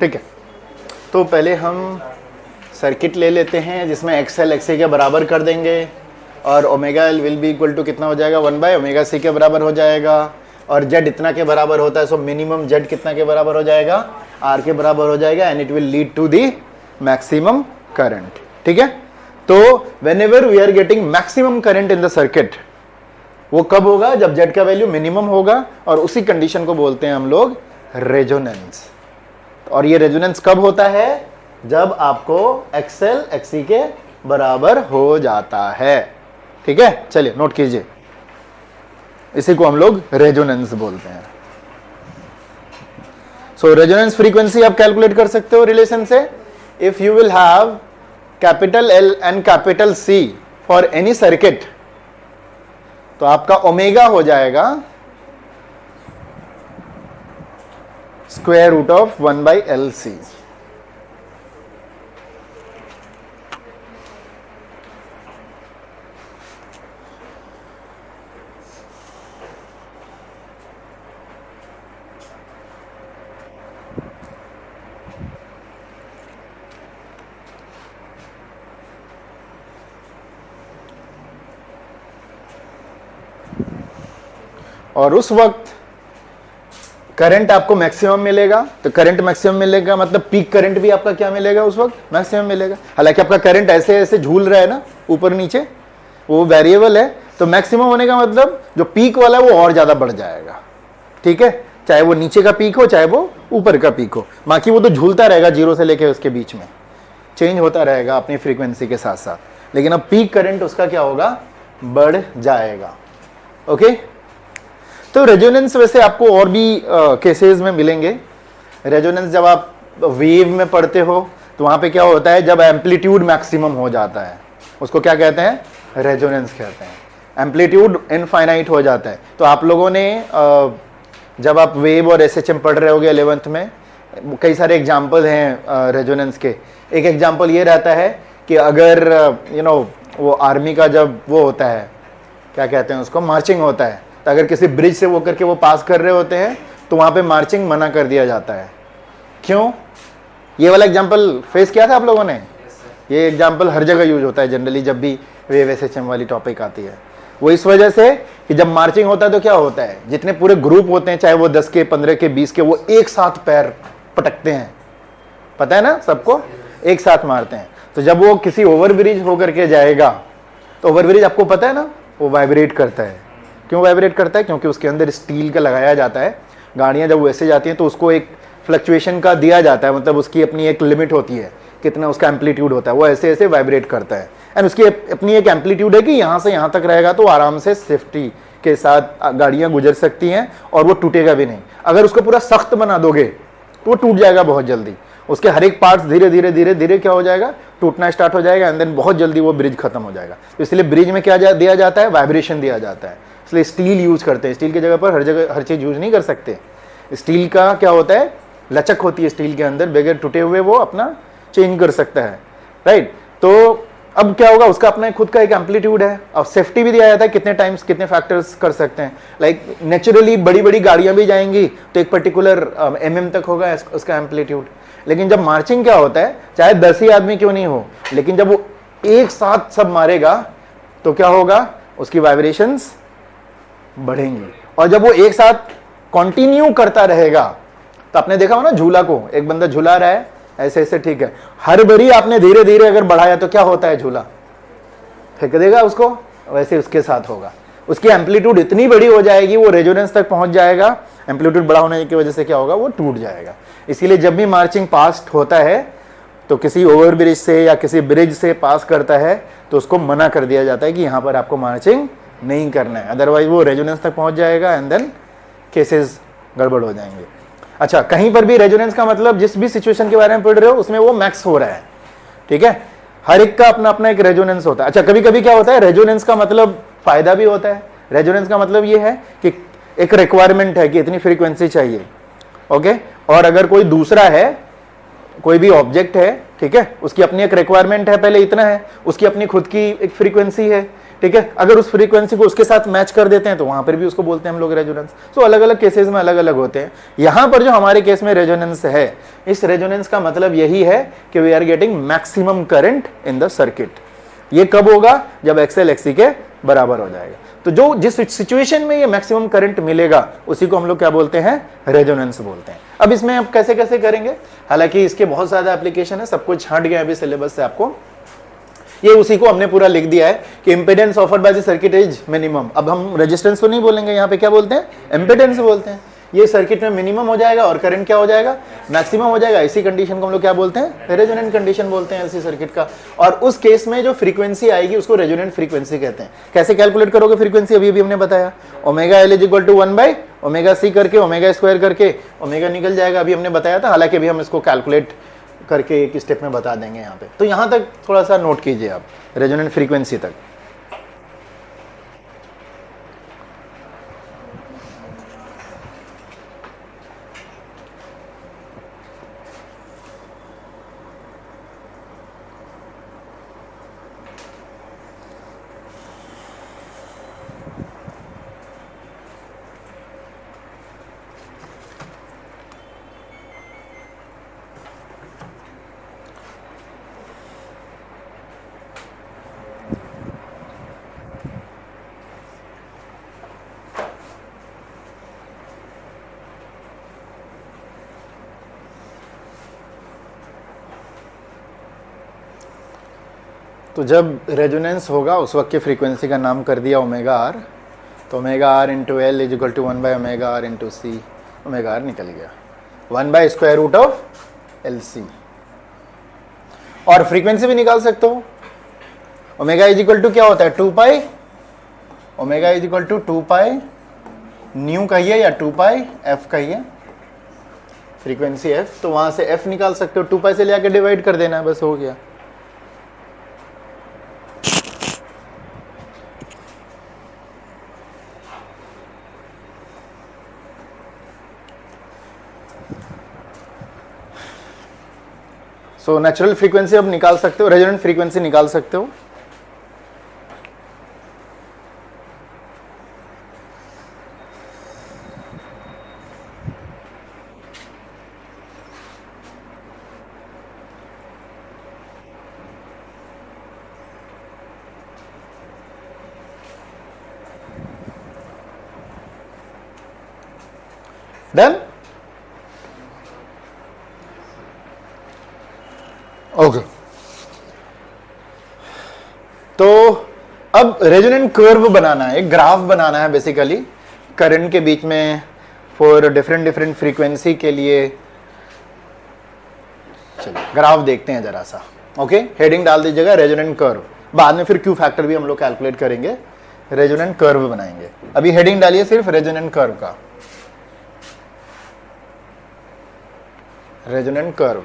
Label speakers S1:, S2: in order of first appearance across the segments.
S1: ठीक है, तो पहले हम सर्किट ले लेते हैं जिसमें एक्सएल एक्सी के बराबर कर देंगे और omega L will be equal to कितना हो जाएगा 1/ओमेगा सी के बराबर हो जाएगा और जेड इतना के बराबर होता है, सो मिनिमम जेड कितना के बराबर हो जाएगा आर के बराबर हो जाएगा and it will lead to the maximum current. ठीक है, तो whenever we are getting maximum current in the circuit, वो कब होगा जब जेड का वैल्यू मिनिमम होगा और उसी कंडीशन को बोलते हैं हम लोग रेजोनेंस। और ये रेजोनेंस कब होता है जब आपको एक्सएल एक्सी के बराबर हो जाता है। ठीक है, चलिए नोट कीजिए, इसी को हम लोग रेजोनेंस बोलते हैं। सो रेजोनेंस फ्रीक्वेंसी आप कैलकुलेट कर सकते हो रिलेशन से। If you will have capital L and capital C for any circuit, तो आपका ओमेगा हो जाएगा स्क्वायर रूट ऑफ 1/LC। और उस वक्त करंट आपको मैक्सिमम मिलेगा, तो करंट मैक्सिमम मिलेगा मतलब पीक करंट भी आपका क्या मिलेगा उस वक्त मैक्सिमम मिलेगा। हालांकि आपका करंट ऐसे ऐसे झूल रहा है ना ऊपर नीचे, वो वेरिएबल है, तो मैक्सिमम होने का मतलब जो पीक वाला है वो और ज्यादा बढ़ जाएगा। ठीक है, चाहे वो नीचे का पीक हो चाहे वो ऊपर का पीक हो, बाकी वो तो झूलता रहेगा जीरो से लेके उसके बीच में, चेंज होता रहेगा अपनी फ्रीक्वेंसी के साथ साथ, लेकिन अब पीक करंट उसका क्या होगा, बढ़ जाएगा। ओके, तो रेजोनेंस वैसे आपको और भी केसेस में मिलेंगे। रेजोनेंस जब आप वेव में पढ़ते हो तो वहां पे क्या होता है, जब एम्पलीट्यूड मैक्सिमम हो जाता है उसको क्या कहते हैं, रेजोनेंस कहते हैं। एम्पलीट्यूड इनफाइनाइट हो जाता है। तो आप लोगों ने जब आप वेव और एसएचएम पढ़ रहे होगे 11th में, कई सारे एग्जाम्पल हैं रेजोनेंस के। एक एग्जाम्पल ये रहता है कि अगर वो आर्मी का जब वो होता है, क्या कहते हैं उसको, मार्चिंग होता है, तो अगर किसी ब्रिज से वो करके वो पास कर रहे होते हैं तो वहां पे मार्चिंग मना कर दिया जाता है। क्यों? ये वाला एग्जांपल फेस किया था आप लोगों ने? ये एग्जांपल हर जगह यूज होता है जनरली जब भी वेव एसएचएम वाली टॉपिक आती है। वो इस वजह से कि जब मार्चिंग होता है तो क्या होता है, जितने पूरे ग्रुप होते हैं, चाहे वो 10 के 15 के 20 के, वो एक साथ पैर पटकते हैं, पता है ना सबको, एक साथ मारते हैं। तो जब वो किसी ओवरब्रिज होकर के जाएगा तो ओवरब्रिज आपको पता है ना, वो वाइब्रेट करता है। क्यों वाइब्रेट करता है? क्योंकि उसके अंदर स्टील का लगाया जाता है। गाड़ियां जब वैसे जाती हैं तो उसको एक फ्लक्चुएशन का दिया जाता है, मतलब उसकी अपनी एक लिमिट होती है, कितना उसका एम्पलीट्यूड होता है, वो ऐसे ऐसे वाइब्रेट करता है। एंड उसकी अपनी एक एम्पलीट्यूड है कि यहाँ से यहाँ तक रहेगा तो आराम से सेफ्टी के साथ गाड़ियाँ गुजर सकती हैं और वो टूटेगा भी नहीं। अगर उसको पूरा सख्त बना दोगे तो वो टूट जाएगा बहुत जल्दी। उसके हर एक पार्ट्स धीरे धीरे धीरे धीरे क्या हो जाएगा, टूटना स्टार्ट हो जाएगा एंड देन बहुत जल्दी वो ब्रिज खत्म हो जाएगा। तो इसलिए ब्रिज में क्या दिया जाता है, वाइब्रेशन दिया जाता है, इसलिए स्टील यूज करते हैं। स्टील की जगह पर हर जगह हर चीज यूज नहीं कर सकते। स्टील का क्या होता है, लचक होती है स्टील के अंदर, बगैर टूटे हुए वो अपना चेंज कर सकता है, राइट। तो अब क्या होगा, उसका अपना खुद का एक एम्पलीट्यूड है। अब सेफ्टी भी दिया जाता है, कितने टाइम्स कितने फैक्टर्स कर सकते हैं। लाइक नेचुरली बड़ी बड़ी गाड़ियां भी जाएंगी तो एक पर्टिकुलर mm तक होगा उसका एम्पलीट्यूड। लेकिन जब मार्चिंग क्या होता है, चाहे 10 ही आदमी क्यों नहीं हो, लेकिन जब वो एक साथ सब मारेगा तो क्या होगा, उसकी वाइब्रेशंस बढ़ेंगी। और जब वो एक साथ कंटिन्यू करता रहेगा, तो आपने देखा हो ना झूला को, एक बंदा झूला रहा है ऐसे ऐसे, ठीक है, हर बारी आपने धीरे धीरे अगर बढ़ाया तो क्या होता है, झूला फेंक देगा उसको, वैसे उसके साथ होगा। उसकी एम्पलीट्यूड इतनी बड़ी हो जाएगी, वो रेजोनेंस तक पहुंच जाएगा। एम्पलीट्यूड बड़ा होने की वजह से क्या होगा, वो टूट जाएगा। इसीलिए जब भी मार्चिंग पास होता है तो किसी ओवरब्रिज से या किसी ब्रिज से पास करता है तो उसको मना कर दिया जाता है कि यहाँ पर आपको मार्चिंग नहीं करना है, अदरवाइज वो रेजोनेंस तक पहुंच जाएगा एंड देन केसेस गड़बड़ हो जाएंगे। अच्छा, कहीं पर भी रेजोनेंस का मतलब जिस भी सिचुएशन के बारे में पढ़ रहे हो उसमें वो मैक्स हो रहा है, ठीक है। हर एक का अपना अपना एक रेजोनेंस होता है। अच्छा, कभी कभी क्या होता है, रेजोनेंस का मतलब फायदा भी होता है। रेजोनेंस का मतलब ये है कि एक रिक्वायरमेंट है कि इतनी फ्रीक्वेंसी चाहिए, ओके। और अगर कोई दूसरा है, कोई भी ऑब्जेक्ट है, ठीक है, उसकी अपनी एक रिक्वायरमेंट है, पहले इतना है, उसकी अपनी खुद की एक फ्रीक्वेंसी है, ठीक है, अगर उस फ्रीक्वेंसी को उसके साथ मैच कर देते हैं तो वहां पर भी उसको बोलते हैं हम लोग रेजोनेंस। तो अलग अलग केसेस में अलग अलग होते हैं। यहां पर जो हमारे केस में रेजोनेंस है, इस रेजोनेंस का मतलब यही है कि we are getting maximum current in the circuit. ये कब होगा? जब एक्सएल एक्सी के बराबर हो जाएगा। तो जो जिस सिचुएशन में ये मैक्सिमम करंट मिलेगा उसी को हम लोग क्या बोलते हैं? रेजोनेंस बोलते हैं। अब इसमें आप कैसे कैसे करेंगे, हालांकि इसके बहुत ज्यादा एप्लीकेशन है, सब कुछ छांट गया अभी सिलेबस से आपको। ये उसी को हमने पूरा लिख दिया है कि impedance offered by the circuit is minimum. अब हम रेजिस्टेंस तो नहीं बोलेंगे, यहाँ पे क्या बोलते हैं? इंपेडेंस बोलते हैं। ये सर्किट में मिनिमम हो जाएगा और करंट क्या हो जाएगा? मैक्सिमम हो जाएगा। इसी कंडीशन को हम लोग क्या बोलते हैं? रेजोनेंट कंडीशन बोलते हैं एलसी सर्किट का। और उस केस में जो फ्रीक्वेंसी आएगी उसको रेजोनेंट फ्रीक्वेंसी कहते हैं। कैसे कैलकुलेट करोगे फ्रीक्वेंसी? अभी हमने बताया, omega L is equal to 1 by omega C करके ओमेगा स्क्वायर करके ओमेगा निकल जाएगा, अभी हमने बताया था। हालांकि अभी हम इसको कैलकुलेट करके एक स्टेप में बता देंगे यहाँ पे। तो यहाँ तक थोड़ा सा नोट कीजिए आप, रेजोनेंट फ्रीक्वेंसी तक। तो जब रेजोनेंस होगा उस वक्त की फ्रीक्वेंसी का नाम कर दिया ओमेगा आर। तो omega R into L is equal to 1 by omega R into C. Omega R निकल गया 1 by square root of L C. और फ्रीक्वेंसी भी निकाल सकते हो। ओमेगा इज इक्वल टू क्या होता है? 2 pi. Omega is equal to 2 pi nu कहिए या 2 पाई एफ कहिए, फ्रीक्वेंसी एफ। तो वहां से एफ निकाल सकते हो, 2 पाई से ले आके डिवाइड कर देना है, बस हो गया। सो नेचुरल फ्रीक्वेंसी अब निकाल सकते हो, रेजोनेंट फ्रीक्वेंसी निकाल सकते हो। डन? ओके। तो अब रेजोनेंट कर्व बनाना है, एक ग्राफ बनाना है बेसिकली करंट के बीच में फॉर डिफरेंट डिफरेंट फ्रीक्वेंसी के लिए। चलिए ग्राफ देखते हैं जरा सा। ओके, हेडिंग डाल दीजिएगा रेजोनेंट कर्व। बाद में फिर क्यू फैक्टर भी हम लोग कैलकुलेट करेंगे, रेजोनेंट कर्व बनाएंगे। अभी हेडिंग डालिए सिर्फ रेजोनेंट कर्व का, रेजोनेंट कर्व।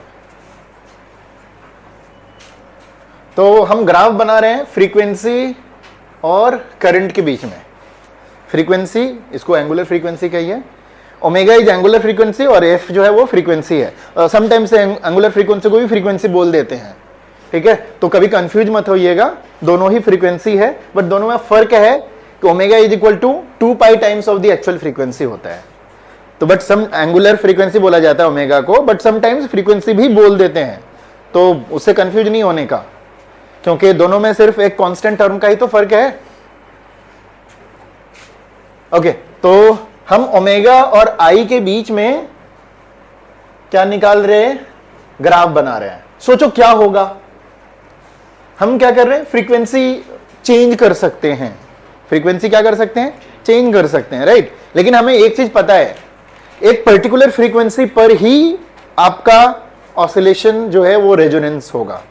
S1: तो हम ग्राफ बना रहे हैं फ्रीक्वेंसी और करंट के बीच में। फ्रीक्वेंसी, इसको एंगुलर फ्रीक्वेंसी कहिए। ओमेगा इज एंगुलर फ्रीक्वेंसी और एफ जो है वो फ्रीक्वेंसी है। समटाइम्स एंगुलर फ्रीक्वेंसी को भी फ्रीक्वेंसी बोल देते हैं, ठीक है। तो कभी कंफ्यूज मत होइएगा, दोनों ही फ्रीक्वेंसी है, बट दोनों में फर्क है कि omega is equal to 2 pi times of the actual frequency होता है। तो बट सम एंगुलर फ्रीक्वेंसी बोला जाता है ओमेगा को, बट समटाइम्स फ्रीक्वेंसी भी बोल देते हैं। तो उससे कंफ्यूज नहीं होने का, क्योंकि दोनों में सिर्फ एक कांस्टेंट टर्म का ही तो फर्क है। ओके, तो हम ओमेगा और आई के बीच में क्या निकाल रहे हैं? ग्राफ बना रहे हैं। सोचो क्या होगा। हम क्या कर रहे हैं? फ्रीक्वेंसी चेंज कर सकते हैं। फ्रीक्वेंसी क्या कर सकते हैं? चेंज कर सकते हैं, राइट। लेकिन हमें एक चीज पता है, एक पर्टिकुलर फ्रीक्वेंसी पर ही आपका ऑसिलेशन जो है वो रेजोनेंस होगा,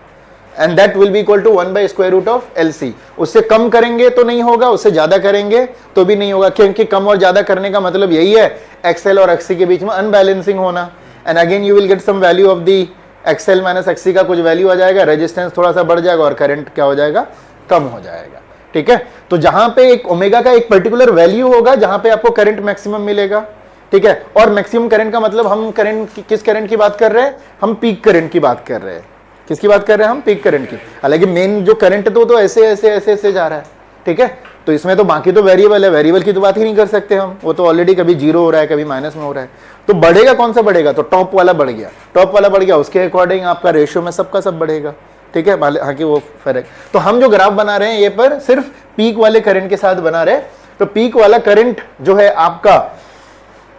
S1: and that will be equal to 1 by square root of L C. उससे कम करेंगे तो नहीं होगा, उससे ज्यादा करेंगे तो भी नहीं होगा, क्योंकि कम और ज्यादा करने का मतलब यही है एक्सएल और एक्सी के बीच में अनबैलेंसिंग होना। And again you will get some value of the XL minus XC का कुछ वैल्यू आ जाएगा, रेजिस्टेंस थोड़ा सा बढ़ जाएगा और करंट क्या हो जाएगा? कम हो जाएगा, ठीक है। तो जहां पे एक ओमेगा का एक पर्टिकुलर वैल्यू होगा जहां पे आपको करंट मैक्सिमम मिलेगा, ठीक है। और मैक्सिमम करंट का मतलब हम करंट, किस करंट की बात कर रहे हैं? हम पीक करंट की बात कर रहे हैं। किसकी बात कर रहे हैं हम? पीक करंट की। हालांकि मेन जो करंट तो ऐसे ऐसे ऐसे ऐसे जा रहा है, ठीक है। तो इसमें तो बाकी तो वेरिएबल है, वेरिएबल की तो बात ही नहीं कर सकते हम, वो तो ऑलरेडी कभी जीरो हो रहा है कभी माइनस में हो रहा है। तो बढ़ेगा कौन सा बढ़ेगा, तो टॉप वाला बढ़ गया, टॉप वाला बढ़ गया, उसके अकॉर्डिंग आपका रेशियो में सबका सब बढ़ेगा, ठीक है। हालांकि वो फर्क, तो हम जो ग्राफ बना रहे हैं ये पर सिर्फ पीक वाले करंट के साथ बना रहे। तो पीक वाला करंट जो है आपका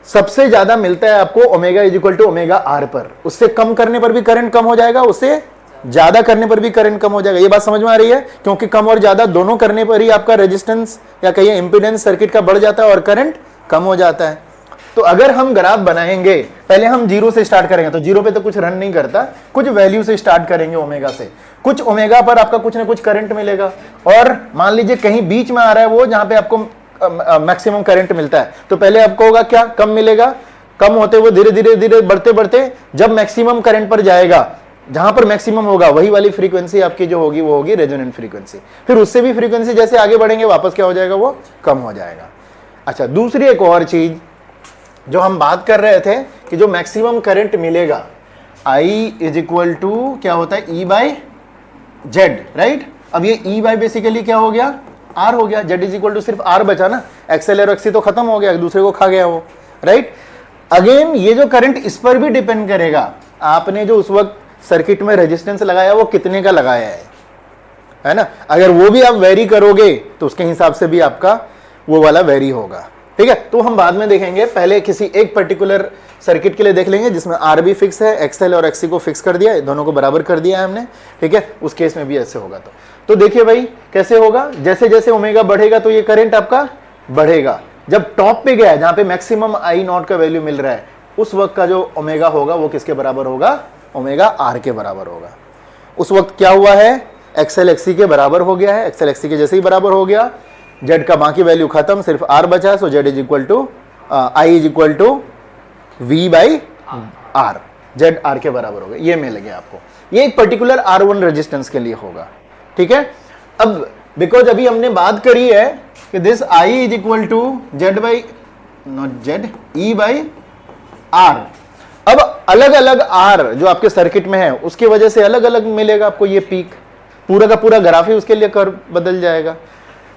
S1: सबसे ज्यादा मिलता है आपको omega is equal to omega R पर। उससे कम करने पर भी करंट कम हो जाएगा, उससे ज्यादा करने पर भी करंट कम हो जाएगा। ये बात समझ में आ रही है, क्योंकि कम और ज्यादा दोनों करने पर ही आपका रेजिस्टेंस या कहिए इंपीडेंस सर्किट का बढ़ जाता है और करंट कम हो जाता है। तो अगर हम ग्राफ बनाएंगे, पहले हम जीरो से स्टार्ट करेंगे, तो जीरो पे तो कुछ रन नहीं करता, कुछ वैल्यू से स्टार्ट करेंगे ओमेगा से, कुछ ओमेगा पर आपका कुछ ना कुछ करंट मिलेगा। और मान लीजिए कहीं बीच में आ रहा है वो जहां पे आपको मैक्सिमम करंट मिलता है, तो पहले आपको होगा क्या, कम मिलेगा, कम होते हुए धीरे धीरे धीरे बढ़ते बढ़ते जब मैक्सिमम करंट पर जाएगा, जहां पर मैक्सिमम होगा वही वाली फ्रीक्वेंसी आपकी जो होगी वो होगी रेजोनेंट फ्रीक्वेंसी। फिर उससे भी फ्रीक्वेंसी जैसे आगे बढ़ेंगे वापस क्या हो जाएगा, वो कम हो जाएगा। अच्छा, दूसरी एक और चीज जो हम बात कर रहे थे कि जो मैक्सिमम करंट मिलेगा I इज इक्वल टू क्या होता है, E बाई जेड, राइट। अब ये E बाई बेसिकली क्या हो गया, R हो गया, Z इज इक्वल टू सिर्फ R बचा ना, XL और XC तो खत्म हो गया, एक दूसरे को खा गया वो, राइट। अगेन ये जो करंट इस पर भी डिपेंड करेगा, आपने जो उस वक्त सर्किट में रेजिस्टेंस लगाया वो कितने का लगाया है ना। अगर वो भी आप वेरी करोगे तो उसके हिसाब से भी आपका वो वाला वेरी होगा, ठीक है। तो हम बाद में देखेंगे, पहले किसी एक पर्टिकुलर सर्किट के लिए देख लेंगे जिसमें आर भी फिक्स है, एक्सएल और एक्सी को फिक्स कर दिया है, दोनों को बराबर कर दिया है हमने, ठीक है। उस केस में भी ऐसे होगा। तो देखिए भाई कैसे होगा, जैसे जैसे ओमेगा बढ़ेगा तो ये करंट आपका बढ़ेगा। जब टॉप पे गया है जहां पे मैक्सिमम आई नॉट का वैल्यू मिल रहा है, उस वक्त का जो ओमेगा होगा वो किसके बराबर होगा, ओमेगा आर के बराबर होगा। उस वक्त क्या हुआ है, एक्सएल एक्सी के बराबर हो गया है, एक्सएल एक्सी के जैसे ही बराबर हो गया, जेड का बाकी वैल्यू खत्म, सिर्फ आर बचा, so Z is equal to I is equal to V by R, Z R के बराबर होगा। ये मिल गया आपको, ये एक पर्टिकुलर R1 रेजिस्टेंस के लिए होगा, ठीक है। अब बिकॉज अभी हमने बात करी है कि this I is equal to Z by naught Z E by R. अब अलग अलग आर जो आपके सर्किट में है उसकी वजह से अलग अलग मिलेगा आपको ये पीक, पूरा का पूरा ग्राफ ही उसके लिए कर्व बदल जाएगा।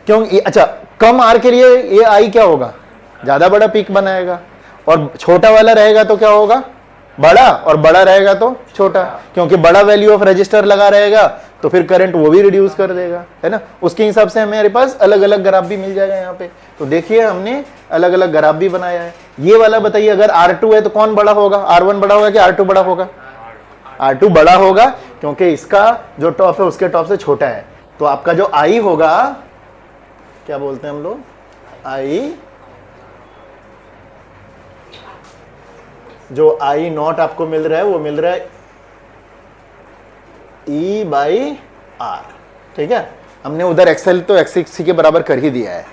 S1: क्यों, अच्छा कम आर के लिए ये आई क्या होगा, ज्यादा बड़ा पीक बनाएगा, और छोटा वाला रहेगा तो क्या होगा, बड़ा, और बड़ा रहेगा तो छोटा, क्योंकि बड़ा वैल्यू ऑफ रजिस्टर लगा रहेगा तो फिर करंट वो भी रिड्यूस कर देगा, है ना। उसके हिसाब से हमें, मेरे पास अलग अलग ग्राफ भी मिल जाएगा यहाँ पे। तो देखिए हमने अलग अलग ग्राफ भी बनाया है। ये वाला बताइए, अगर R2 है तो कौन बड़ा होगा, R1 बड़ा होगा कि R2 बड़ा होगा, R2 बड़ा होगा, क्योंकि इसका जो टॉप है उसके टॉप से छोटा है। तो आपका जो I होगा, क्या बोलते हैं हम लोग, I, जो I नॉट आपको मिल रहा है वो मिल रहा है E बाई आर, ठीक है। हमने उधर एक्सएल तो एक्सी के बराबर कर ही दिया है।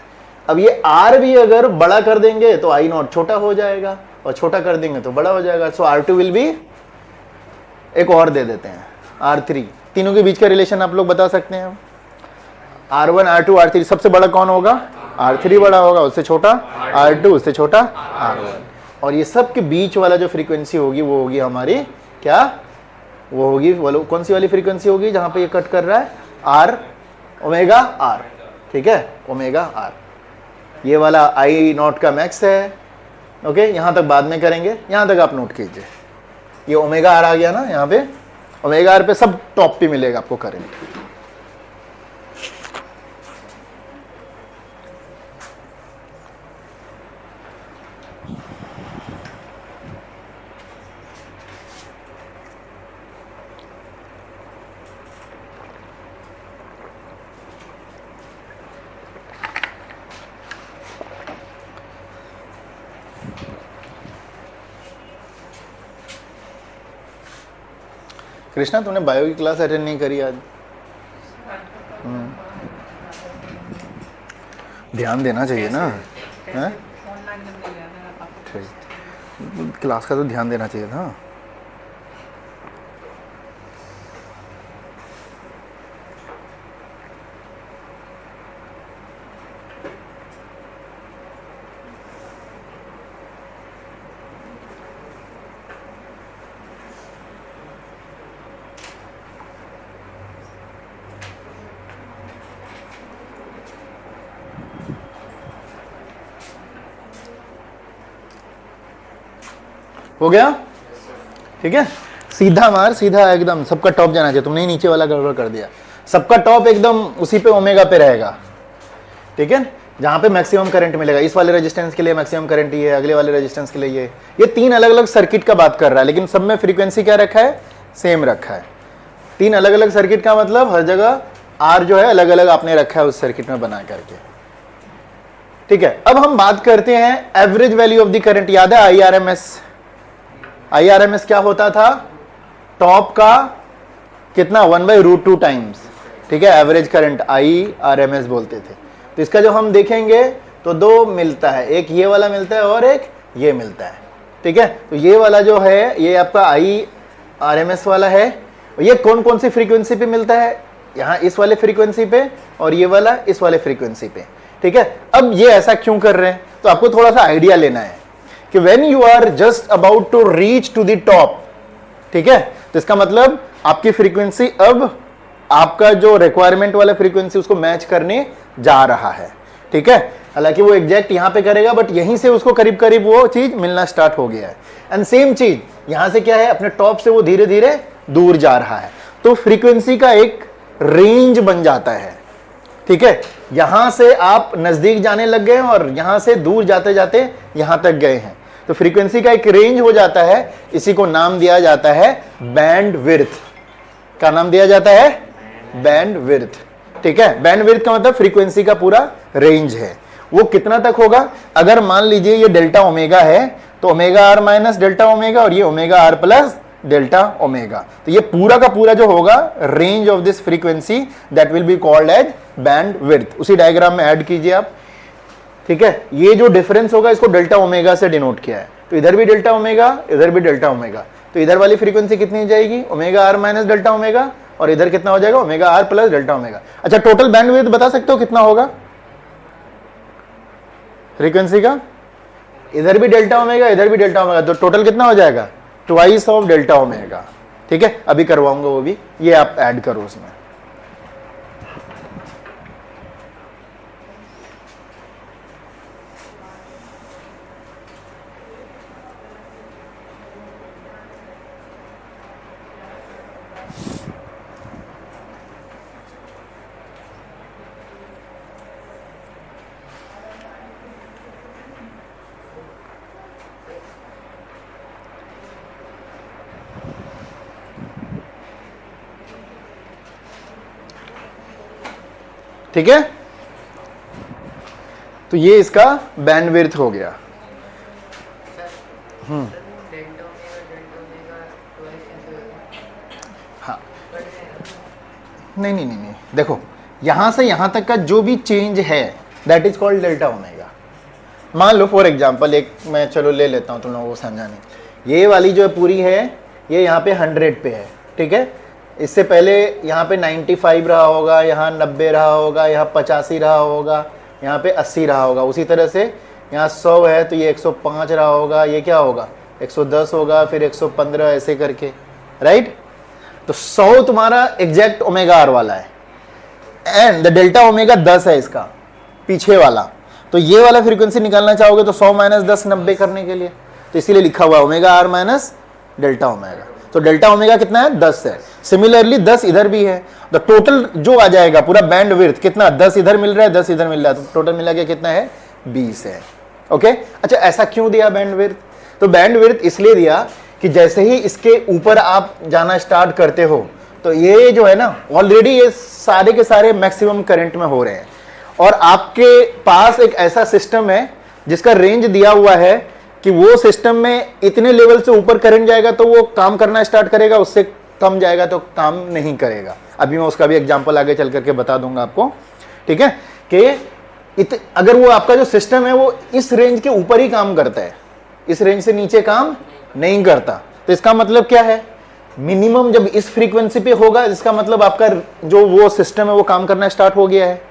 S1: अब ये R भी अगर बड़ा कर देंगे तो I नॉट छोटा हो जाएगा, और छोटा कर देंगे तो बड़ा हो जाएगा। सो R2 विल बी, एक और दे देते हैं R3, तीनों के बीच का रिलेशन आप लोग बता सकते हैं। R1 R2 R3, सबसे बड़ा कौन होगा, R3 बड़ा होगा, उससे छोटा R2, उससे छोटा R1, और ये सब के बीच वाला जो फ्रीक्वेंसी होगी वो होगी हमारी क्या, वो होगी कौन सी वाली फ्रीक्वेंसी होगी जहां पे ये कट कर रहा है, आर, ओमेगा आर, ठीक है, ओमेगा आर। ये वाला आई नॉट का मैक्स है, ओके। यहां तक बाद में करेंगे, यहां तक आप नोट कीजिए। ये ओमेगा आर आ गया ना, यहाँ पे ओमेगा आर पे सब टॉप पे मिलेगा आपको करंट। कृष्णा, तूने बायो की क्लास अटेंड नहीं करी आज? ध्यान देना चाहिए ना, हैं? क्लास का तो ध्यान देना चाहिए था। हो गया? ठीक है, सीधा मार, सीधा एकदम, सबका टॉप जाना चाहिए। तुमने ही नीचे वाला गड़बड़ कर दिया। सबका टॉप एकदम उसी पे ओमेगा पे रहेगा, ठीक है, जहां पे मैक्सिमम करंट मिलेगा। इस वाले रेजिस्टेंस के लिए मैक्सिमम करंट ये है, अगले वाले रेजिस्टेंस के लिए ये 3 अलग अलग सर्किट का बात कर रहा है, लेकिन सब में फ्रीक्वेंसी क्या रखा है? सेम रखा है। 3 अलग अलग सर्किट का मतलब हर जगह आर जो है अलग अलग आपने रखा है उस सर्किट में बना करके, ठीक है। अब हम बात करते हैं average value of the current. याद है IRMS? IRMS क्या होता था? टॉप का कितना? 1/√2 टाइम्स, ठीक है, एवरेज करंट IRMS बोलते थे। तो इसका जो हम देखेंगे तो 2 मिलता है, एक ये वाला मिलता है और एक ये मिलता है, ठीक है। तो ये वाला जो है ये आपका IRMS वाला है। ये कौन कौन सी फ्रीक्वेंसी पे मिलता है? यहाँ इस वाले फ्रीक्वेंसी पे, और ये वाला इस वाले फ्रीक्वेंसी पे, ठीक है। अब ये ऐसा क्यों कर रहे हैं? तो आपको थोड़ा सा आइडिया लेना है कि when you are just about to reach to the top, ठीक है, तो इसका मतलब आपकी फ्रीक्वेंसी अब आपका जो रिक्वायरमेंट वाला फ्रीक्वेंसी उसको मैच करने जा रहा है, ठीक है। हालांकि वो एग्जैक्ट यहां पे करेगा, बट यहीं से उसको करीब करीब वो चीज मिलना स्टार्ट हो गया है। एंड सेम चीज यहां से क्या है, अपने टॉप से वो धीरे धीरे दूर जा रहा है। तो फ्रीक्वेंसी का एक रेंज बन जाता है, ठीक है। यहां से आप नजदीक जाने लग गए और यहां से दूर जाते जाते यहां तक गए हैं, तो फ्रीक्वेंसी का एक रेंज हो जाता है। इसी को नाम दिया जाता है बैंड विड्थ। क्या नाम दिया जाता है? बैंड विड्थ, ठीक है। बैंड विड्थ का मतलब फ्रीक्वेंसी का पूरा रेंज है। वो कितना तक होगा? अगर मान लीजिए ये डेल्टा ओमेगा है, तो omega R minus delta omega, और ये omega R plus delta omega. तो ये पूरा का पूरा जो होगा range of this frequency, that will be called as bandwidth. उसी डायग्राम में ऐड कीजिए आप, ठीक है। ये जो डिफरेंस होगा इसको डेल्टा ओमेगा से डिनोट किया है। तो इधर भी डेल्टा ओमेगा, इधर भी डेल्टा ओमेगा। तो इधर वाली फ्रीक्वेंसी कितनी जाएगी? Omega R minus delta omega, और इधर कितना हो जाएगा? Omega R plus delta omega. अच्छा, टोटल बैंड विड्थ बता सकते हो कितना होगा फ्रीक्वेंसी का? इधर भी डेल्टा ओमेगा, इधर भी डेल्टा ओमेगा, तो टोटल कितना हो जाएगा? ट्वाइस ऑफ डेल्टा ओमेगा, ठीक है। अभी करवाऊंगा वो भी, ये आप ऐड करो उसमें। ठीक है, तो ये इसका बैंडविड्थ हो गया। हाँ, नहीं, देखो यहां से यहां तक का जो भी चेंज है that is called delta omega. मान लो फॉर एग्जांपल, एक मैं चलो ले लेता हूं तुम लोगों को समझाने। ये वाली जो पूरी है ये यहाँ पे 100 पे है, ठीक है। इससे पहले यहाँ पे 95 रहा होगा, यहाँ 90 रहा होगा, यहाँ 85 रहा होगा, यहाँ पे 80 रहा होगा। उसी तरह से यहाँ 100 है तो ये 105 रहा होगा, ये क्या होगा 110 होगा, फिर 115 ऐसे करके, राइट। तो 100 तुम्हारा एग्जैक्ट ओमेगा आर वाला है, एंड द डेल्टा ओमेगा 10 है इसका पीछे वाला। तो ये वाला फ्रीक्वेंसी निकालना चाहोगे तो 100 माइनस 10 90 करने के लिए, तो इसीलिए लिखा हुआ है omega R minus delta omega. तो डेल्टा ओमेगा कितना है? 10 है। सिमिलरली 10 इधर भी है, तो टोटल जो आ जाएगा पूरा बैंड विड्थ कितना? 10 इधर मिल रहा है, 10 इधर मिल रहा है, तो टोटल मिला के कितना है? 20 है। ओके, अच्छा ऐसा क्यों दिया बैंड विड्थ? तो बैंड विड्थ इसलिए दिया कि जैसे ही इसके ऊपर आप जाना स्टार्ट करते हो तो ये जो है ना, ऑलरेडी ये सारे के सारे मैक्सिमम करंट में हो रहे हैं, और आपके पास एक ऐसा सिस्टम है जिसका रेंज दिया हुआ है कि वो सिस्टम में इतने लेवल से ऊपर करंट जाएगा तो वो काम करना स्टार्ट करेगा, उससे कम जाएगा तो काम नहीं करेगा। अभी मैं उसका भी एग्जांपल आगे चल करके बता दूंगा आपको, ठीक है। कि अगर वो आपका जो सिस्टम है वो इस रेंज के ऊपर ही काम करता है, इस रेंज से नीचे काम नहीं करता, तो इसका मतलब क्या है? मिनिमम जब इस फ्रीक्वेंसी पे होगा, इसका मतलब आपका जो वो सिस्टम है वो काम करना स्टार्ट हो गया है।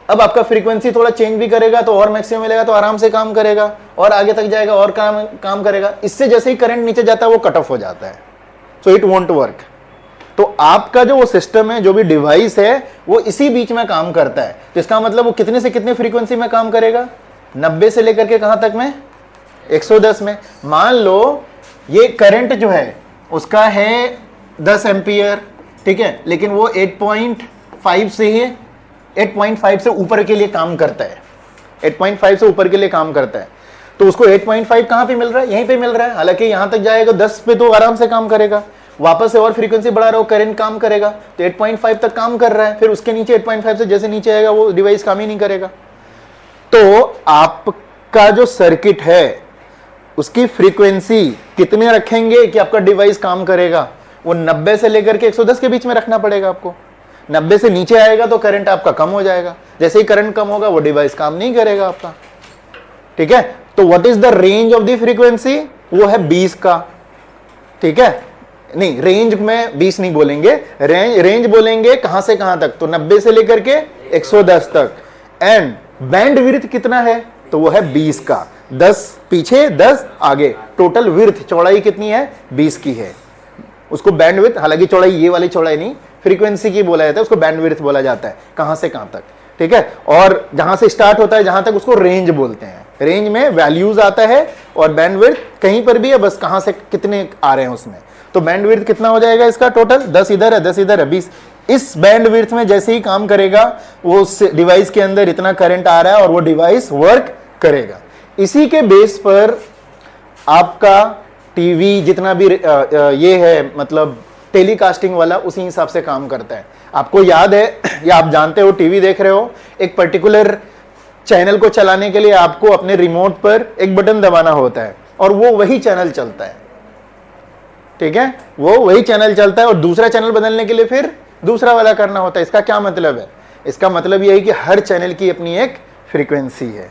S1: अब आपका फ्रीक्वेंसी थोड़ा चेंज भी करेगा तो और मैक्सिमम मिलेगा, तो आराम से काम करेगा, और आगे तक जाएगा और काम करेगा। इससे जैसे ही करंट नीचे जाता है वो कट ऑफ हो जाता है, सो इट वोंट वर्क। तो आपका जो वो सिस्टम है, जो भी डिवाइस है, वो इसी बीच में काम करता है। तो इसका मतलब वो कितने से कितने फ्रीक्वेंसी में काम करेगा? 90 से लेकर के कहां तक में? 110 में। मान लो ये करंट जो है उसका है 10 एम्पियर, ठीक है, लेकिन वो 8.5 से ही 8.5 से ऊपर के लिए काम करता है, 8.5 से ऊपर के लिए काम करता है। तो उसको 8.5 कहां पे मिल रहा है? यहीं पे मिल रहा है। हालांकि यहां तक जाएगा 10 पे तो आराम से काम करेगा, वापस से और फ्रीक्वेंसी बढ़ा रहा हो करंट काम करेगा, तो 8.5 तक काम कर रहा है, फिर उसके नीचे 8.5 से जैसे नीचे आएगा वो डिवाइस काम ही नहीं करेगा। तो आपका जो सर्किट है उसकी फ्रीक्वेंसी कितने रखेंगे कि आपका डिवाइस काम करेगा? वो 90 से लेकर के 110 के बीच में रखना पड़ेगा आपको। 90 से नीचे आएगा तो करंट आपका कम हो जाएगा, जैसे ही करंट कम होगा वो डिवाइस काम नहीं करेगा आपका, ठीक है। तो what is the range of the frequency? वो है 20 का, ठीक है। नहीं, रेंज में 20 नहीं बोलेंगे, रेंज बोलेंगे कहां से कहां तक, तो 90 से लेकर के 110 तक। एंड बैंड विड्थ कितना है? तो वो है 20 का, 10 पीछे 10 आगे, टोटल विड्थ चौड़ाई कितनी है? 20 की है। उसको बैंड विड्थ, हालांकि चौड़ाई ये वाली चौड़ाई नहीं, फ्रीक्वेंसी की बोला जाता है, उसको बैंड विड्थ बोला जाता है, कहां से कहां तक, ठीक है। और जहां से स्टार्ट होता है जहां तक उसको रेंज बोलते हैं। रेंज में वैल्यूज आता है और बैंड विड्थ कहीं पर भी है, बस कहां से कितने आ रहे हैं उसमें। तो बैंड विड्थ कितना हो जाएगा इसका? टोटल 10 इधर है 10 इधर है 20। इस बैंड विड्थ में जैसे ही काम करेगा वो उस डिवाइस के अंदर इतना करंट आ रहा है और वो डिवाइस वर्क करेगा। इसी के बेस पर आपका टीवी जितना भी ये है, मतलब टेलीकास्टिंग वाला, उसी हिसाब से काम करता है। आपको याद है या आप जानते हो, टीवी देख रहे हो, एक पर्टिकुलर चैनल को चलाने के लिए आपको अपने रिमोट पर एक बटन दबाना होता है और वो वही चैनल चलता है, ठीक है, वो वही चैनल चलता है। और दूसरा चैनल बदलने के लिए फिर दूसरा वाला करना होता है। इसका क्या मतलब है? इसका मतलब यह है कि हर चैनल की अपनी एक फ्रीक्वेंसी है,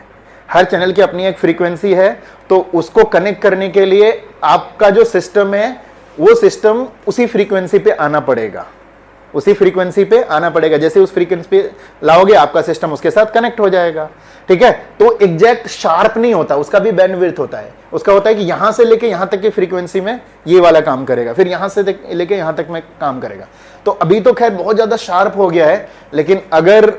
S1: हर चैनल की अपनी एक फ्रीक्वेंसी है। तो उसको कनेक्ट करने के लिए आपका जो सिस्टम है वो सिस्टम उसी फ्रीक्वेंसी पे आना पड़ेगा, उसी फ्रीक्वेंसी पे आना पड़ेगा। जैसे उस फ्रीक्वेंसी पे लाओगे आपका सिस्टम उसके साथ कनेक्ट हो जाएगा, ठीक है। तो एग्जैक्ट शार्प नहीं होता, उसका भी बैंडविड्थ होता है। उसका होता है कि यहां से लेके यहां तक की फ्रीक्वेंसी में ये वाला काम करेगा, फिर यहां से लेके यहां तक में काम करेगा। तो अभी तो खैर बहुत ज्यादा शार्प हो गया है, लेकिन अगर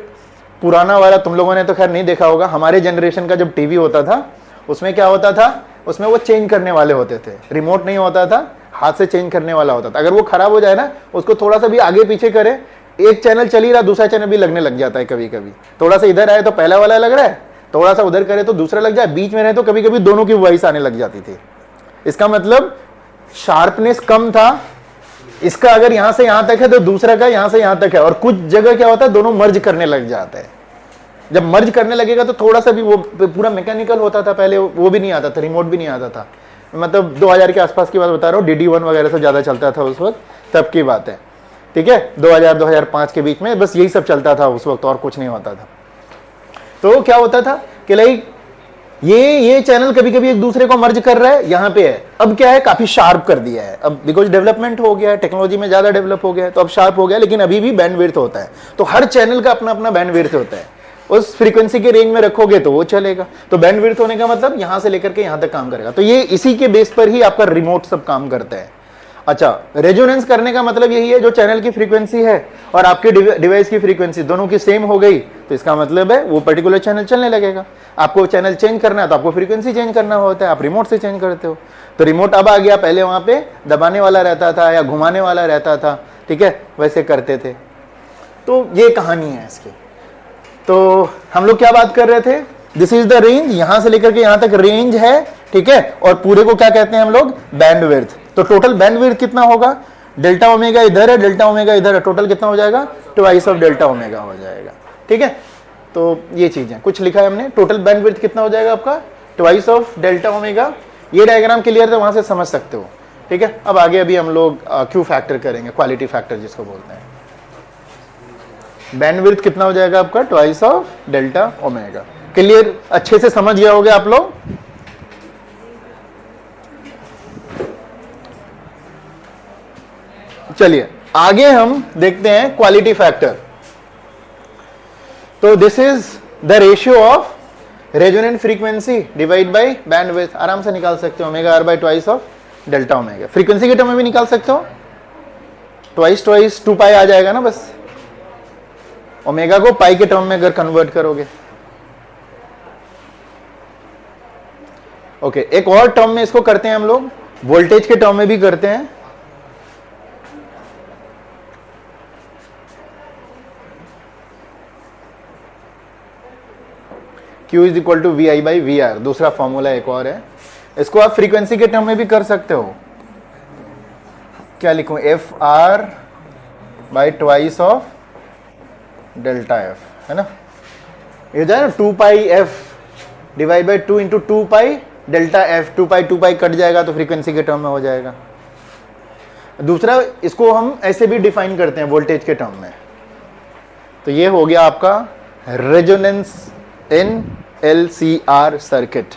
S1: पुराना वाला तुम लोगों ने तो खैर नहीं देखा होगा, हमारे जनरेशन का जब टीवी होता था उसमें क्या होता था, उसमें वो चेंज करने वाले होते थे, रिमोट नहीं होता था, हाथ से चेंज करने वाला होता था। अगर वो खराब हो जाए ना, उसको थोड़ा सा भी आगे पीछे करे, एक चैनल चल ही रहा दूसरा चैनल भी लगने लग जाता है। कभी कभी थोड़ा सा इधर आए तो पहला वाला लग रहा है, थोड़ा सा उधर करे तो दूसरा लग जाए, बीच में रहे तो कभी कभी दोनों की वॉइस आने लग जाती थी। इसका मतलब शार्पनेस कम था। इसका अगर यहां से यहां तक है तो दूसरा का यहां से यहां तक है, और कुछ जगह क्या होता है दोनों मर्ज करने लग जाता है। जब मर्ज करने लगेगा तो थोड़ा सा भी वो पूरा मैकेनिकल होता था, पहले वो भी नहीं आता था, रिमोट भी नहीं आता था। मतलब 2000 के आसपास की बात बता रहा हूँ, DD1 वगैरह से ज्यादा चलता था उस वक्त, तब की बात है, ठीक है। 2000-2005 के बीच में बस यही सब चलता था उस वक्त, और कुछ नहीं होता था। तो क्या होता था कि लाइक ये चैनल कभी कभी एक दूसरे को मर्ज कर रहा है, यहाँ पे है। अब क्या है, काफी शार्प कर दिया है अब, बिकॉज डेवलपमेंट हो गया है, टेक्नोलॉजी में ज्यादा डेवलप हो गया है, तो अब शार्प हो गया, लेकिन अभी भी बैंडविड्थ होता है। तो हर चैनल का अपना अपना बैंडविड्थ होता है, उस फ्रीक्वेंसी के रेंज में रखोगे तो वो चलेगा। तो बैंडविड्थ होने का मतलब यहां से लेकर के यहां तक काम करेगा। तो ये इसी के बेस पर ही आपका रिमोट सब काम करता है। अच्छा, रेजोनेंस करने का मतलब यही है, जो चैनल की फ्रीक्वेंसी है और आपके डिवाइस की फ्रीक्वेंसी दोनों की सेम हो गई, तो इसका मतलब है वो पर्टिकुलर चैनल चलने लगेगा। आपको चैनल चेंज करना है तो आपको फ्रीक्वेंसी चेंज करना होता है, आप रिमोट से चेंज करते हो। तो रिमोट अब आ गया, पहले वहां पे दबाने वाला रहता था या घुमाने वाला रहता था, ठीक है, वैसे करते थे। तो ये कहानी है इसकी। तो हम लोग क्या बात कर रहे थे, दिस इज द रेंज, यहां से लेकर के यहां तक रेंज है, ठीक है। और पूरे को क्या कहते हैं हम लोग, बैंडविड्थ। तो टोटल बैंडविड्थ कितना होगा, डेल्टा ओमेगा इधर है, डेल्टा ओमेगा इधर है, टोटल कितना हो जाएगा, ट्वाइस ऑफ डेल्टा ओमेगा हो जाएगा, ठीक है। तो ये चीजें कुछ लिखा है हमने, टोटल बैंडविड्थ कितना हो जाएगा आपका, ट्वाइस ऑफ डेल्टा ओमेगा। ये डायग्राम क्लियर है, वहां से समझ सकते हो, ठीक है। अब आगे अभी हम लोग क्यू फैक्टर करेंगे, क्वालिटी फैक्टर जिसको बोलते हैं। बैंडविड्थ कितना हो जाएगा आपका, twice of delta omega. Clear, अच्छे से समझ गया होगे आप लोग। चलिए आगे हम देखते हैं क्वालिटी फैक्टर। तो this is the ratio of resonant frequency divide by bandwidth. आराम से निकाल सकते हो, omega R by twice of delta omega. Frequency के टर्म में भी निकाल सकते हो, ट्वाइस 2 पाई आ जाएगा ना, बस ओमेगा को पाई के टर्म में अगर कन्वर्ट करोगे। ओके, एक और टर्म में इसको करते हैं हम लोग, वोल्टेज के टर्म में भी करते हैं। Q is equal to V I by V R, दूसरा फॉर्मूला एक और है। इसको आप फ्रीक्वेंसी के टर्म में भी कर सकते हो। क्या लिखूं, F R by twice of delta F, है ना। ये हो जाएगा 2 pi F divide by 2 into 2 pi delta F. 2 pi cut जाएगा तो फ्रीक्वेंसी के टर्म में हो जाएगा। दूसरा, इसको हम ऐसे भी डिफाइन करते हैं वोल्टेज के टर्म में। तो ये हो गया आपका रेजोनेंस इन LCR सर्किट।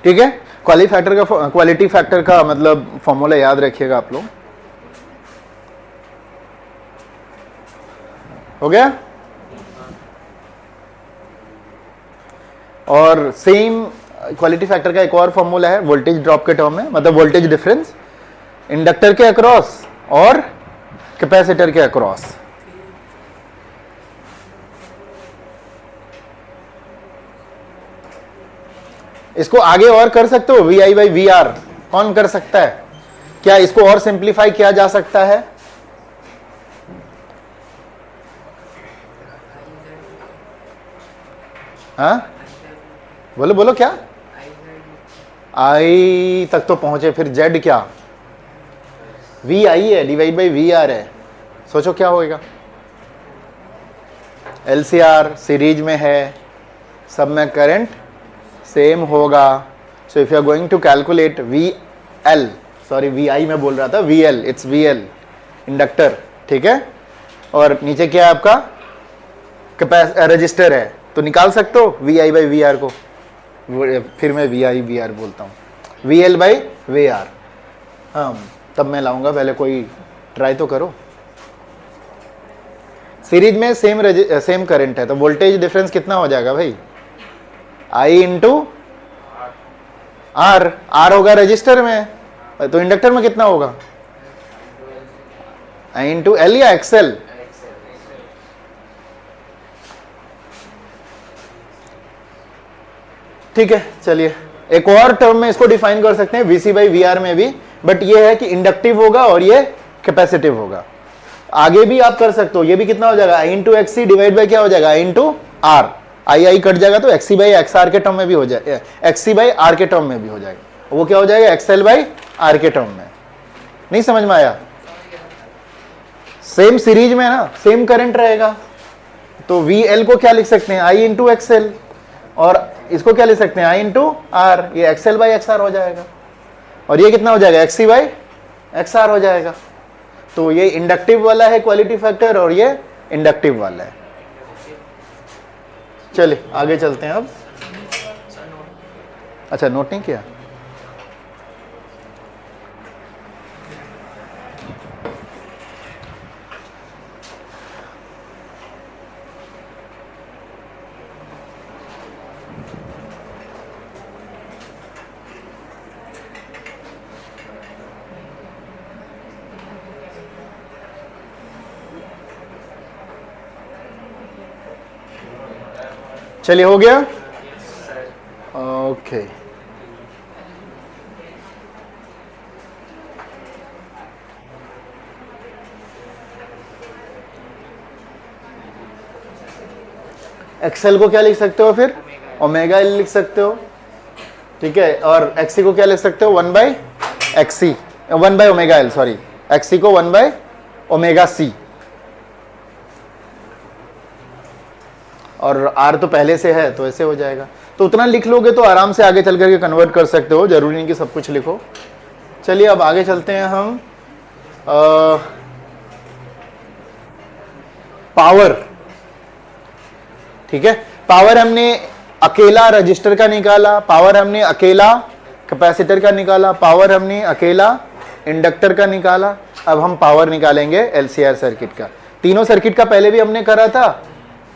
S1: ठीक है, क्वालिटी फैक्टर का मतलब फॉर्मूला याद रखिएगा आप लोग। हो गया। और सेम क्वालिटी फैक्टर का एक और फॉर्मूला है वोल्टेज ड्रॉप के टर्म में, मतलब वोल्टेज डिफरेंस इंडक्टर के अक्रॉस और कैपेसिटर के अक्रॉस। इसको आगे और कर सकते हो, V I by V R कौन कर सकता है? क्या इसको और सिंप्लीफाई किया जा सकता है? हाँ बोलो बोलो, क्या आई तक तो पहुंचे, फिर जेड क्या, वी आई है डिवाइड बाई वी आर है। सोचो क्या होएगा। LCR सीरीज में है, सब में करंट सेम होगा। So if you are going to calculate VL, sorry VI में बोल रहा था, VL, इट्स VL इंडक्टर, ठीक है। और नीचे क्या है आपका रजिस्टर है, तो निकाल सकते हो VI बाई वी आर को। फिर मैं VI वी आर बोलता हूँ, VL बाई वी आर। हाँ तब मैं लाऊंगा, पहले कोई ट्राई तो करो। सीरीज में सेम करंट है, तो वोल्टेज डिफरेंस कितना हो जाएगा भाई? I इंटू आर, आर होगा रजिस्टर में, तो इंडक्टर में कितना होगा? I इंटू एल या XL? ठीक है, चलिए एक और टर्म में इसको डिफाइन कर सकते हैं VC बाई वी आर में भी, बट ये है कि इंडक्टिव होगा और ये कैपेसिटिव होगा। आगे भी आप कर सकते हो, ये भी कितना हो जाएगा? I into XC divide by क्या हो जाएगा? I into R. I cut जाएगा तो XC बाई XR के टर्म में भी हो जाएगा, XC बाई R के टर्म में भी हो जाएगा। वो क्या हो जाएगा? XL बाई R के टर्म में। नहीं समझ में आया? सेम सीरीज में ना, सेम करंट रहेगा, तो VL को क्या लिख सकते हैं? I इंटू XL, और इसको क्या लिख सकते हैं? I into R। ये XL बाई XR हो जाएगा, और ये कितना हो जाएगा? XC बाई XR हो जाएगा। तो ये इंडक्टिव वाला है क्वालिटी फैक्टर, और ये इंडक्टिव वाला है। चलिए आगे चलते हैं अब। अच्छा नोट नहीं किया? चलिए हो गया। ओके XL को क्या लिख सकते हो? फिर ओमेगा L लिख सकते हो, ठीक है। और XC को क्या लिख सकते हो? 1 by XC, 1 by omega L, sorry, XC को 1 बाई ओमेगा C। और R तो पहले से है, तो ऐसे हो जाएगा। तो उतना लिख लोगे तो आराम से आगे चल करके कन्वर्ट कर सकते हो, जरूरी नहीं कि सब कुछ लिखो। चलिए अब आगे चलते हैं हम। पावर, ठीक है। पावर हमने अकेला रजिस्टर का निकाला, पावर हमने अकेला कैपेसिटर का निकाला, पावर हमने अकेला इंडक्टर का निकाला। अब हम पावर निकालेंगे एलसीआर सर्किट का। तीनों सर्किट का पहले भी हमने करा था,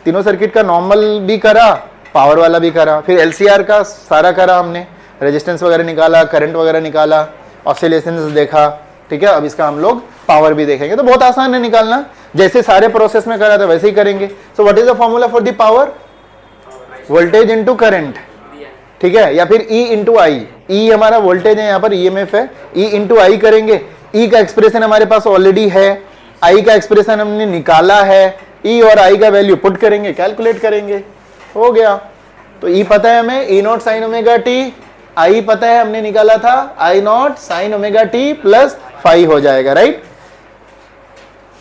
S1: तीनों सर्किट का नॉर्मल भी करा, पावर वाला भी करा, फिर एलसीआर का सारा करा हमने, रेजिस्टेंस वगैरह निकाला, करंट वगैरह निकाला, ऑसिलेशंस देखा। ठीक है, अब इसका हम लोग पावर भी देखेंगे। तो बहुत आसान है निकालना, जैसे सारे प्रोसेस में करा था वैसे ही करेंगे। सो what is the formula for the power? Voltage into current, ठीक है, या फिर E इंटू आई। ई हमारा वोल्टेज है, यहाँ पर ईएमएफ है, E इंटू आई करेंगे। E का एक्सप्रेशन हमारे पास ऑलरेडी है, आई का एक्सप्रेशन हमने निकाला है, E और आई का वैल्यू पुट करेंगे, कैलकुलेट करेंगे, हो गया। तो E पता है हमें, E naught sine omega T, I पता है हमने निकाला था, I naught sine omega T plus 5 हो जाएगा, राइट।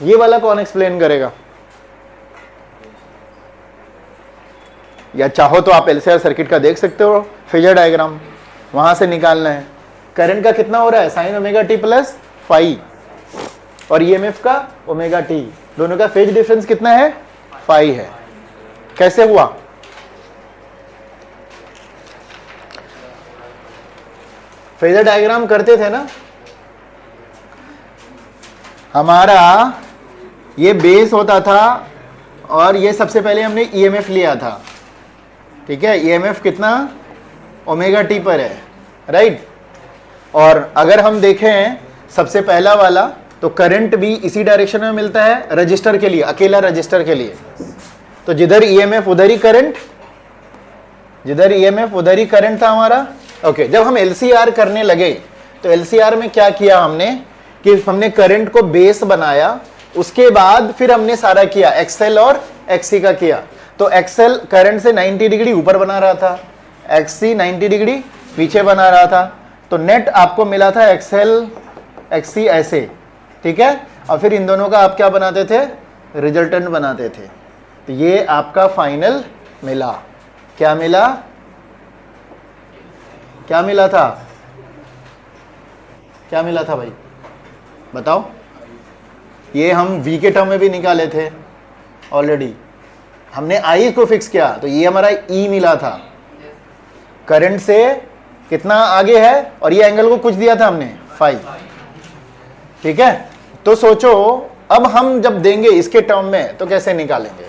S1: ये वाला कौन एक्सप्लेन करेगा? या चाहो तो आप एलसीआर सर्किट का देख सकते हो, फेजर डायग्राम वहां से निकालना है। करंट का कितना हो रहा है? साइन ओमेगा टी प्लस 5, और ईएमएफ का ओमेगा टी, दोनों का फेज डिफरेंस कितना है? 5 है। कैसे हुआ? फेजर डायग्राम करते थे ना, हमारा ये बेस होता था और ये सबसे पहले हमने ईएमएफ लिया था, ठीक है। ईएमएफ कितना? ओमेगा टी पर है, राइट। और अगर हम देखें सबसे पहला वाला, तो करंट भी इसी डायरेक्शन में मिलता है रजिस्टर के लिए, अकेला रजिस्टर के लिए। तो जिधर ईएमएफ उधर ही करंट, जिधर ईएमएफ उधर ही करंट था हमारा। ओके, जब हम एलसीआर करने लगे तो एलसीआर में क्या किया हमने कि हमने करंट को बेस बनाया, उसके बाद फिर हमने सारा किया एक्सएल और एक्सी का किया। तो एक्सएल करंट से 90 डिग्री ऊपर बना रहा था, एक्सी 90 डिग्री पीछे बना रहा था। तो नेट आपको मिला था एक्सएल एक्सी ऐसे, ठीक है। और फिर इन दोनों का आप क्या बनाते थे? रिजल्टेंट बनाते थे। तो ये आपका फाइनल मिला। क्या मिला? क्या मिला था? क्या मिला था भाई बताओ? ये हम V के टर्म में भी निकाले थे ऑलरेडी, हमने I को फिक्स किया, तो ये हमारा E मिला था। करंट से कितना आगे है, और ये एंगल को कुछ दिया था हमने 5, ठीक है। तो सोचो अब हम जब देंगे इसके टर्म में तो कैसे निकालेंगे?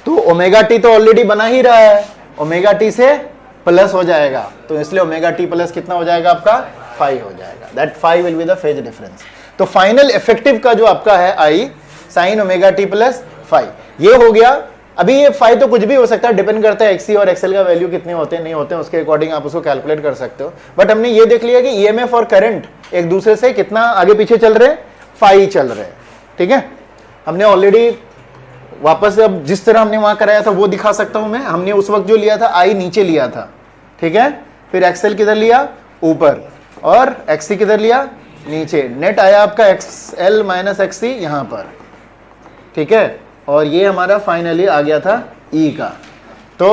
S1: तो ओमेगा टी तो ऑलरेडी बना ही रहा है, ओमेगा टी से प्लस हो जाएगा, तो इसलिए ओमेगा टी प्लस कितना हो जाएगा आपका? 5 हो जाएगा। That 5 will be the phase difference. तो फाइनल इफेक्टिव का जो आपका है आई साइन ओमेगा टी प्लस 5, ये हो गया। अभी ये 5 तो कुछ भी हो सकता है, डिपेंड करता है एक्सी और एक्सएल का वैल्यू कितने होते हैं नहीं होते हैं, उसके अकॉर्डिंग आप उसको कैलकुलेट कर सकते हो। बट हमने ये देख लिया कि ईएमएफ और करंट एक दूसरे से कितना आगे पीछे चल रहे हैं? 5 चल रहे हैं, ठीक है। हमने ऑलरेडी वापस अब जिस तरह हमने वहां कराया था वो दिखा सकता हूं मैं। हमने उस वक्त जो लिया था आई नीचे लिया था, ठीक है। फिर एक्सएल किधर लिया? ऊपर, और एक्सी किधर लिया? नीचे। नेट आया आपका एक्सएल माइनस एक्सी यहां पर, ठीक है। और ये हमारा फाइनली आ गया था ई का। तो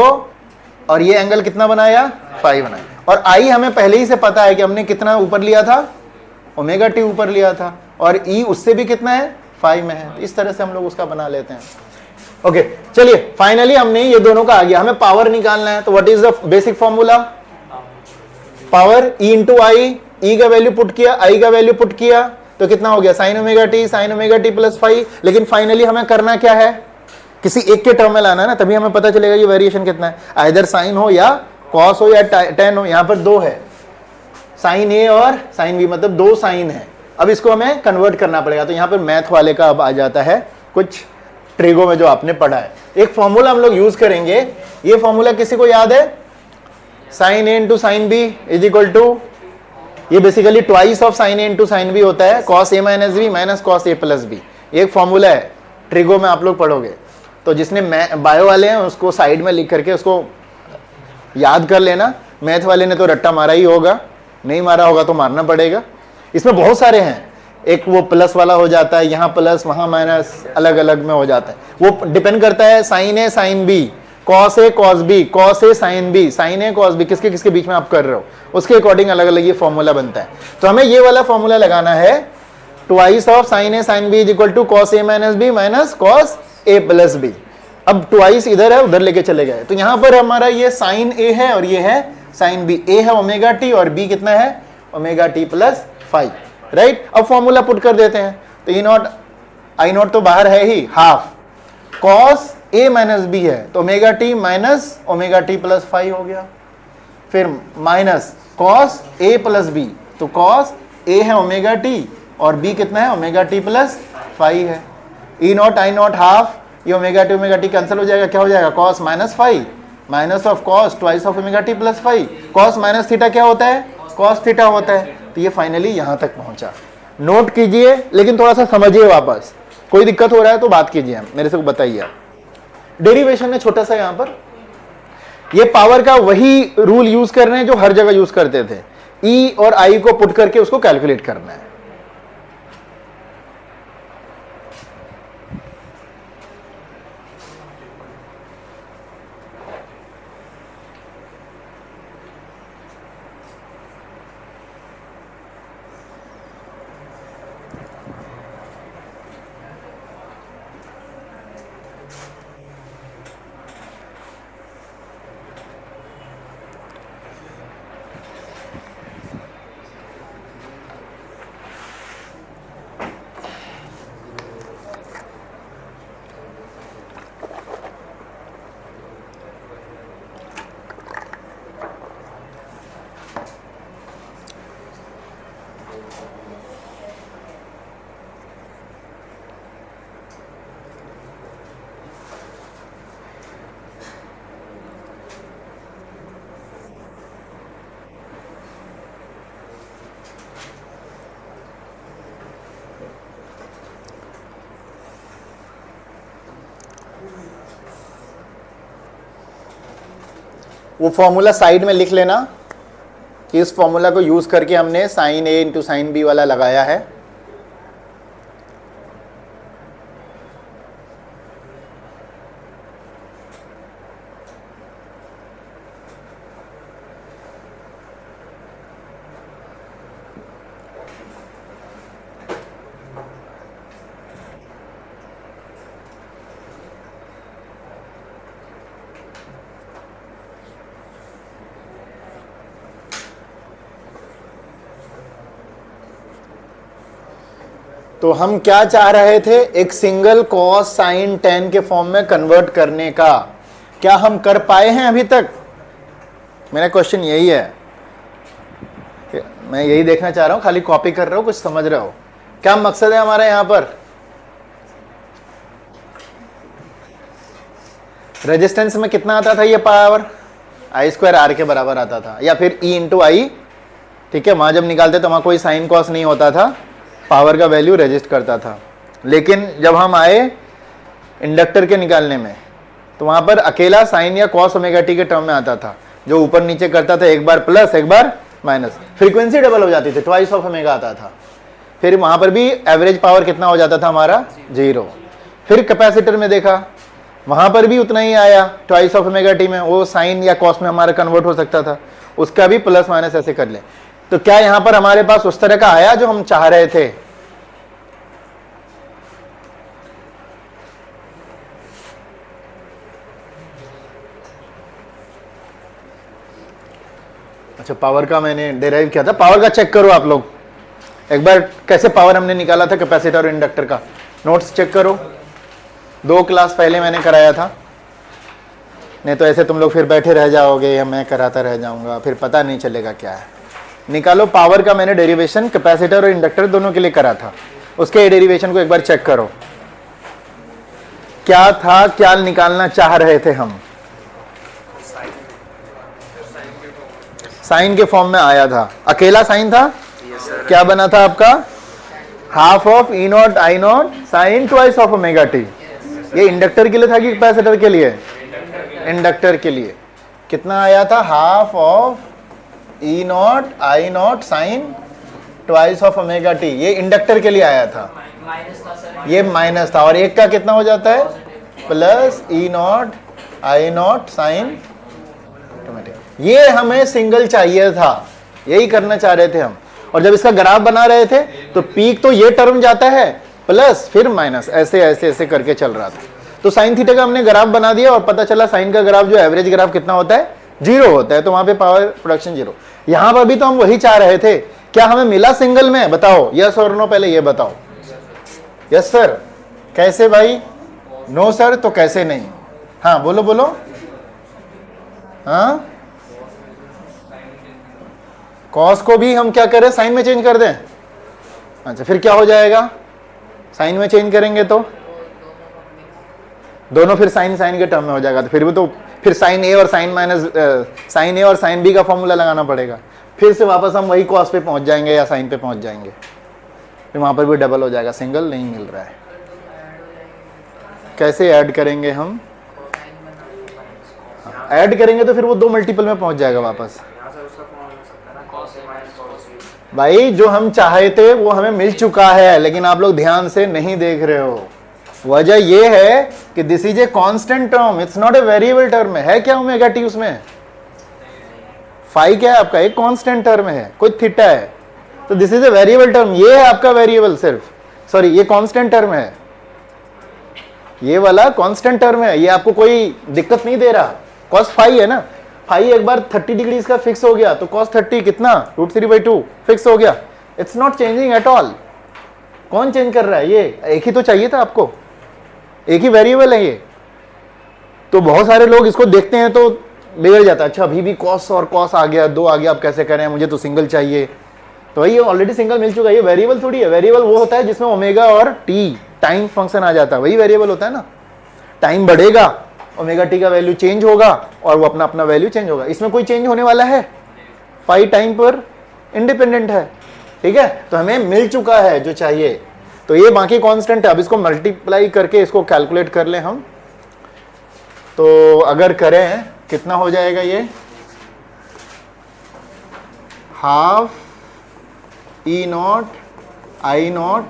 S1: और ये एंगल कितना बनाया? 5 बनाया। और आई हमें पहले ही से पता है कि हमने कितना ऊपर लिया था? ओमेगा टी ऊपर लिया था, और ई उससे भी कितना है? 5 में है। इस तरह से हम लोग उसका बना लेते हैं। ओके, चलिए फाइनली हमने ये दोनों का आ गया, हमें पावर निकालना है। तो what is the basic formula? Power E into I, E का वैल्यू पुट किया, आई का वैल्यू पुट किया, तो कितना हो गया? Sign omega T plus 5। लेकिन फाइनली हमें करना क्या है? किसी एक के टर्म में लाना है ना, तभी हमें पता चलेगा ये वेरिएशन कितना है। आइदर साइन हो या कॉस हो या टेन हो। यहां पर 2 है, साइन ए और साइन बी, मतलब 2 साइन है। अब इसको हमें कन्वर्ट करना पड़ेगा। तो यहां पर मैथ वाले का अब आ जाता है कुछ ट्रिगो में जो आपने पढ़ा है। एक फॉर्मूला हम लोग यूज करेंगे। ये फॉर्मूला किसी को याद है? Sine A into sine B is equal to, ये basically twice of sine A into sine B होता है, cos A minus B minus cos A plus B. एक फॉर्मूला है, ट्रिगो में आप लोग पढ़ोगे। तो जिसने बायो वाले हैं उसको साइड में लिख करके उसको याद कर लेना। मैथ वाले ने तो रट्टा मारा ही होगा, नहीं मारा होगा तो मारना पड़ेगा। इसमें बहुत सारे हैं, एक वो प्लस वाला हो जाता है, यहाँ प्लस वहाँ माइनस, अलग अलग में हो जाता है। वो डिपेंड करता है sine A sine B, cos A cos B, cos A sine B, sign A cos B, किसके किसके बीच में आप कर रहे हो उसके अकॉर्डिंग अलग अलग ये फॉर्मूला बनता है। तो हमें ये वाला फॉर्मूला लगाना है, twice of sine A sine B is equal to cos A minus B minus cos A plus B. अब ट्वाइस इधर है, उधर लेके चले गए, तो यहां पर हमारा ये साइन ए है और ये है साइन बी। ए है ओमेगा टी और बी कितना है, ओमेगा टी प्लस 5, राइट। अब फॉर्मूला पुट कर देते हैं, तो ई नॉट आई नॉट तो बाहर है ही, half cos A minus B है, तो omega T minus omega T plus 5 हो गया। फिर minus cos A plus B, तो कॉस ए है ओमेगा टी और बी कितना है, ओमेगा टी प्लस 5 है। ई नॉट आई नॉट हाफ, ये ओमेगा टी कैंसिल हो जाएगा, क्या हो जाएगा, cos minus 5 minus of cos twice of omega T plus 5। Cos minus theta क्या होता है, कॉस थीटा होता है। तो ये फाइनली यहां तक पहुंचा। नोट कीजिए, लेकिन थोड़ा सा समझिए वापस, कोई दिक्कत हो रहा है तो बात कीजिए, मेरे से बताइए आप। डेरिवेशन है छोटा सा, यहां पर ये पावर का वही रूल यूज कर रहे हैं जो हर जगह यूज करते थे, ई और आई को पुट करके उसको कैलकुलेट करना है। वो फॉर्मूला साइड में लिख लेना कि इस फॉर्मूला को यूज करके हमने sign A into sine B वाला लगाया है। तो हम क्या चाह रहे थे, एक सिंगल कॉस साइन टेन के फॉर्म में कन्वर्ट करने का। क्या हम कर पाए हैं अभी तक? मेरा क्वेश्चन यही है, मैं यही देखना चाह रहा हूं, खाली कॉपी कर रहा हूं, कुछ समझ रहे हो क्या मकसद है हमारा यहां पर? रेजिस्टेंस में कितना आता था ये पावर, आई स्क्वायर आर के बराबर आता था, या फिर ई इंटू आई, ठीक है। वहां जब निकालते तो वहां कोई साइन कॉस नहीं होता था, पावर का वैल्यू रजिस्ट करता था। लेकिन जब हम आए इंडक्टर के निकालने में, तो वहां पर अकेला साइन या कॉस ओमेगा टी के टर्म में आता था, जो ऊपर नीचे करता था, एक बार प्लस एक बार माइनस, फ्रीक्वेंसी डबल हो जाती थी, ट्वाइस ऑफ ओमेगा आता था। फिर वहां पर भी एवरेज पावर कितना हो जाता था हमारा, 0। फिर कैपेसिटर में देखा, वहां पर भी उतना ही आया, ट्वाइस ऑफ ओमेगा टी में, वो साइन या कॉस में हमारा कन्वर्ट हो सकता था, उसका भी प्लस माइनस ऐसे कर ले। तो क्या यहां पर हमारे पास उस तरह का आया जो हम चाह रहे थे? अच्छा, पावर का मैंने डिराइव किया था, पावर का चेक करो आप लोग एक बार, कैसे पावर हमने निकाला था कैपेसिटर और इंडक्टर का। नोट्स चेक करो, 2 क्लास पहले मैंने कराया था, नहीं तो ऐसे तुम लोग फिर बैठे रह जाओगे या मैं कराता रह जाऊंगा, फिर पता नहीं चलेगा क्या है। निकालो, पावर का मैंने डेरिवेशन कैपेसिटर और इंडक्टर दोनों के लिए करा था, उसके डेरिवेशन को एक बार चेक करो, क्या था, क्या निकालना चाह रहे थे हम। साइन के फॉर्म में आया था, अकेला साइन था, क्या बना था आपका, half of E naught I naught sine twice of omega T. ये इंडक्टर के लिए था कि कैपेसिटर के लिए? इंडक्टर के लिए। कितना आया था, half of E naught I naught sine twice of omega T, ये इंडक्टर के लिए आया था, ये माइनस था, और एक का कितना हो जाता है, plus E naught I naught sine. ये हमें सिंगल चाहिए था, यही करना चाह रहे थे हम। और जब इसका ग्राफ बना रहे थे तो पीक तो ये टर्म जाता है, प्लस फिर माइनस, ऐसे ऐसे ऐसे करके चल रहा था। तो साइन थीटा का हमने ग्राफ बना दिया और पता चला साइन का ग्राफ जो एवरेज ग्राफ कितना होता है, 0 होता है, तो वहां पे पावर प्रोडक्शन 0। यहां पर भी तो हम वही चाह रहे थे, क्या हमें मिला सिंगल में? बताओ यस और नो, पहले ये बताओ। यस सर, कैसे भाई? नो सर, तो कैसे नहीं? हाँ बोलो बोलो। हाँ, कॉस को भी हम क्या करें, साइन में चेंज कर दें? अच्छा, फिर क्या हो जाएगा? साइन में चेंज करेंगे तो दोनों फिर साइन साइन के टर्म में हो जाएगा, तो फिर भी तो फिर साइन ए और साइन माइनस साइन ए और साइन बी का फॉर्मूला लगाना पड़ेगा, फिर से वापस हम वही कॉस पे पहुंच जाएंगे या साइन पे पहुंच जाएंगे, फिर वहां पर भी डबल हो जाएगा, सिंगल नहीं मिल रहा है। कैसे ऐड करेंगे हम? ऐड करेंगे तो फिर वो 2 मल्टीपल में पहुंच जाएगा वापस। भाई जो हम चाहे थे वो हमें मिल चुका है, लेकिन आप लोग ध्यान से नहीं देख रहे हो। वजह ये है कि this is a constant term, it's not a variable term है क्या ओमेगा टी उसमें? फाई क्या है आपका? एक कांस्टेंट टर्म है, कोई थीटा है, तो this is a variable term. ये है आपका वेरिएबल, सिर्फ सॉरी ये कांस्टेंट टर्म है, ये वाला कांस्टेंट टर्म है, ये आपको कोई दिक्कत नहीं दे रहा। कॉस फाई है ना, फाई एक बार 30 डिग्री का फिक्स हो गया तो कॉस 30 कितना, √3/2 फिक्स हो गया, it's not changing at all. कौन चेंज कर रहा है? ये एक ही तो चाहिए था आपको, एक ही वेरिएबल है ये। तो बहुत सारे लोग इसको देखते हैं तो बिगड़ जाता है, अच्छा अभी भी कॉस और कॉस आ गया, 2 आ गया, अब कैसे करें, मुझे तो सिंगल चाहिए। तो भाई ये ऑलरेडी सिंगल मिल चुका है, ये वेरिएबल थोड़ी है। वेरिएबल वो होता है जिसमें ओमेगा और टी टाइम फंक्शन आ जाता है, वही वेरिएबल होता है ना। टाइम बढ़ेगा, ओमेगा टी का वैल्यू चेंज होगा और वो अपना अपना वैल्यू चेंज होगा। इसमें कोई चेंज होने वाला है? फाई टाइम पर इंडिपेंडेंट है, ठीक है। तो हमें मिल चुका है जो चाहिए, तो ये बाकी कांस्टेंट है। अब इसको मल्टीप्लाई करके इसको कैलकुलेट कर लें हम, तो अगर करें कितना हो जाएगा ये, half E0 I0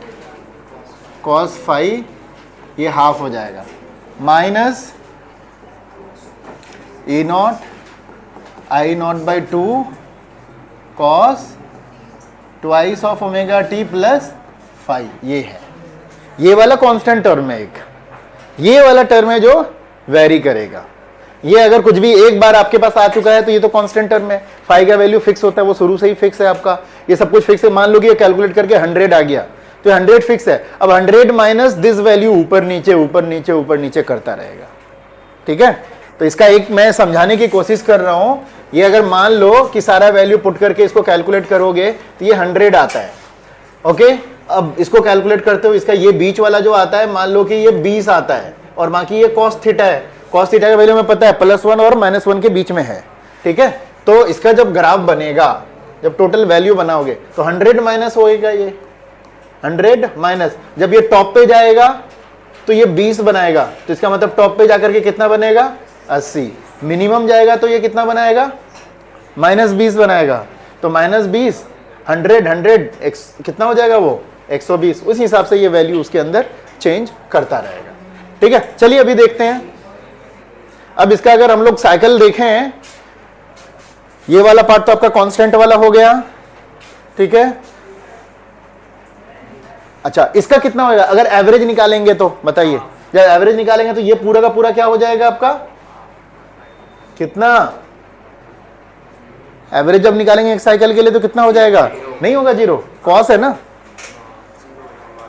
S1: cos phi, ये हाफ हो जाएगा, minus E0 I0/2 cos twice of omega T plus phi. ये है, ये वाला कांस्टेंट टर्म है एक, ये वाला टर्म है जो वेरी करेगा। ये अगर कुछ भी एक बार आपके पास आ चुका है तो ये तो कांस्टेंट टर्म है, फाई का वैल्यू फिक्स होता है, वो शुरू से ही फिक्स है आपका, ये सब कुछ फिक्स है। मान लो कि ये कैलकुलेट करके 100 आ गया तो 100 फिक्स है। अब 100 माइनस दिस वैल्यू ऊपर नीचे ऊपर नीचे ऊपर नीचे करता रहेगा, ठीक है। तो इसका एक मैं समझाने की कोशिश कर रहा हूं, ये अगर मान लो कि सारा वैल्यू पुट करके इसको कैलकुलेट करोगे तो ये 100 आता है, ओके। अब इसको कैलकुलेट करते हो, इसका ये बीच वाला जो आता है, मान लो कि ये 20 आता है और बाकी ये कॉस थीटा है। कॉस थीटा का वैल्यू हमें पता है +1 और -1 के बीच में है, ठीक है। तो इसका जब ग्राफ बनेगा, जब टोटल वैल्यू बनाओगे तो 100 माइनस होएगा, ये 100 माइनस, जब ये टॉप पे जाएगा तो ये 20 बनाएगा, तो इसका मतलब टॉप पे जाकर के कितना बनेगा, 80। मिनिमम जाएगा तो ये कितना बनाएगा, -20 बनाएगा। तो -20 100 कितना हो जाएगा, वो 120। उस हिसाब से ये वैल्यू उसके अंदर चेंज करता रहेगा, ठीक है। चलिए अभी देखते हैं। अब इसका अगर हम लोग साइकिल देखें, ये वाला पार्ट तो आपका कांस्टेंट वाला हो गया, ठीक है। अच्छा, इसका कितना होगा अगर एवरेज निकालेंगे तो बताइए, जब एवरेज निकालेंगे तो ये पूरा का पूरा क्या हो जाएगा आपका, कितना एवरेज जब निकालेंगे एक साइकिल के लिए तो कितना हो जाएगा, नहीं होगा 0, कॉस है ना,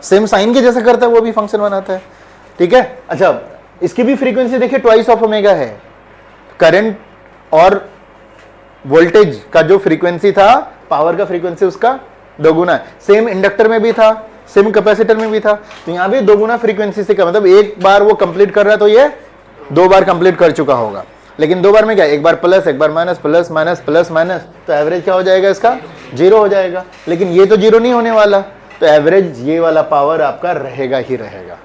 S1: सेम साइन के जैसा करता है, वो भी फंक्शन बनाता है, ठीक है। अच्छा, इसकी भी फ्रीक्वेंसी देखिए ट्वाइस ऑफ ओमेगा है। करंट और वोल्टेज का जो फ्रीक्वेंसी था, पावर का फ्रीक्वेंसी उसका 2 गुना है। सेम इंडक्टर में भी था, सेम कैपेसिटर में भी था, तो यहां भी 2 गुना फ्रीक्वेंसी से का मतलब एक बार वो कंप्लीट कर रहा है तो ये 2 बार कंप्लीट कर चुका होगा। लेकिन 2 बार में क्या, एक बार प्लस एक बार minus, plus minus plus minus, तो एवरेज क्या हो जाएगा इसका, 0 हो जाएगा। लेकिन ये तो 0 नहीं होने वाला, तो एवरेज ये वाला पावर आपका रहेगा ही रहेगा,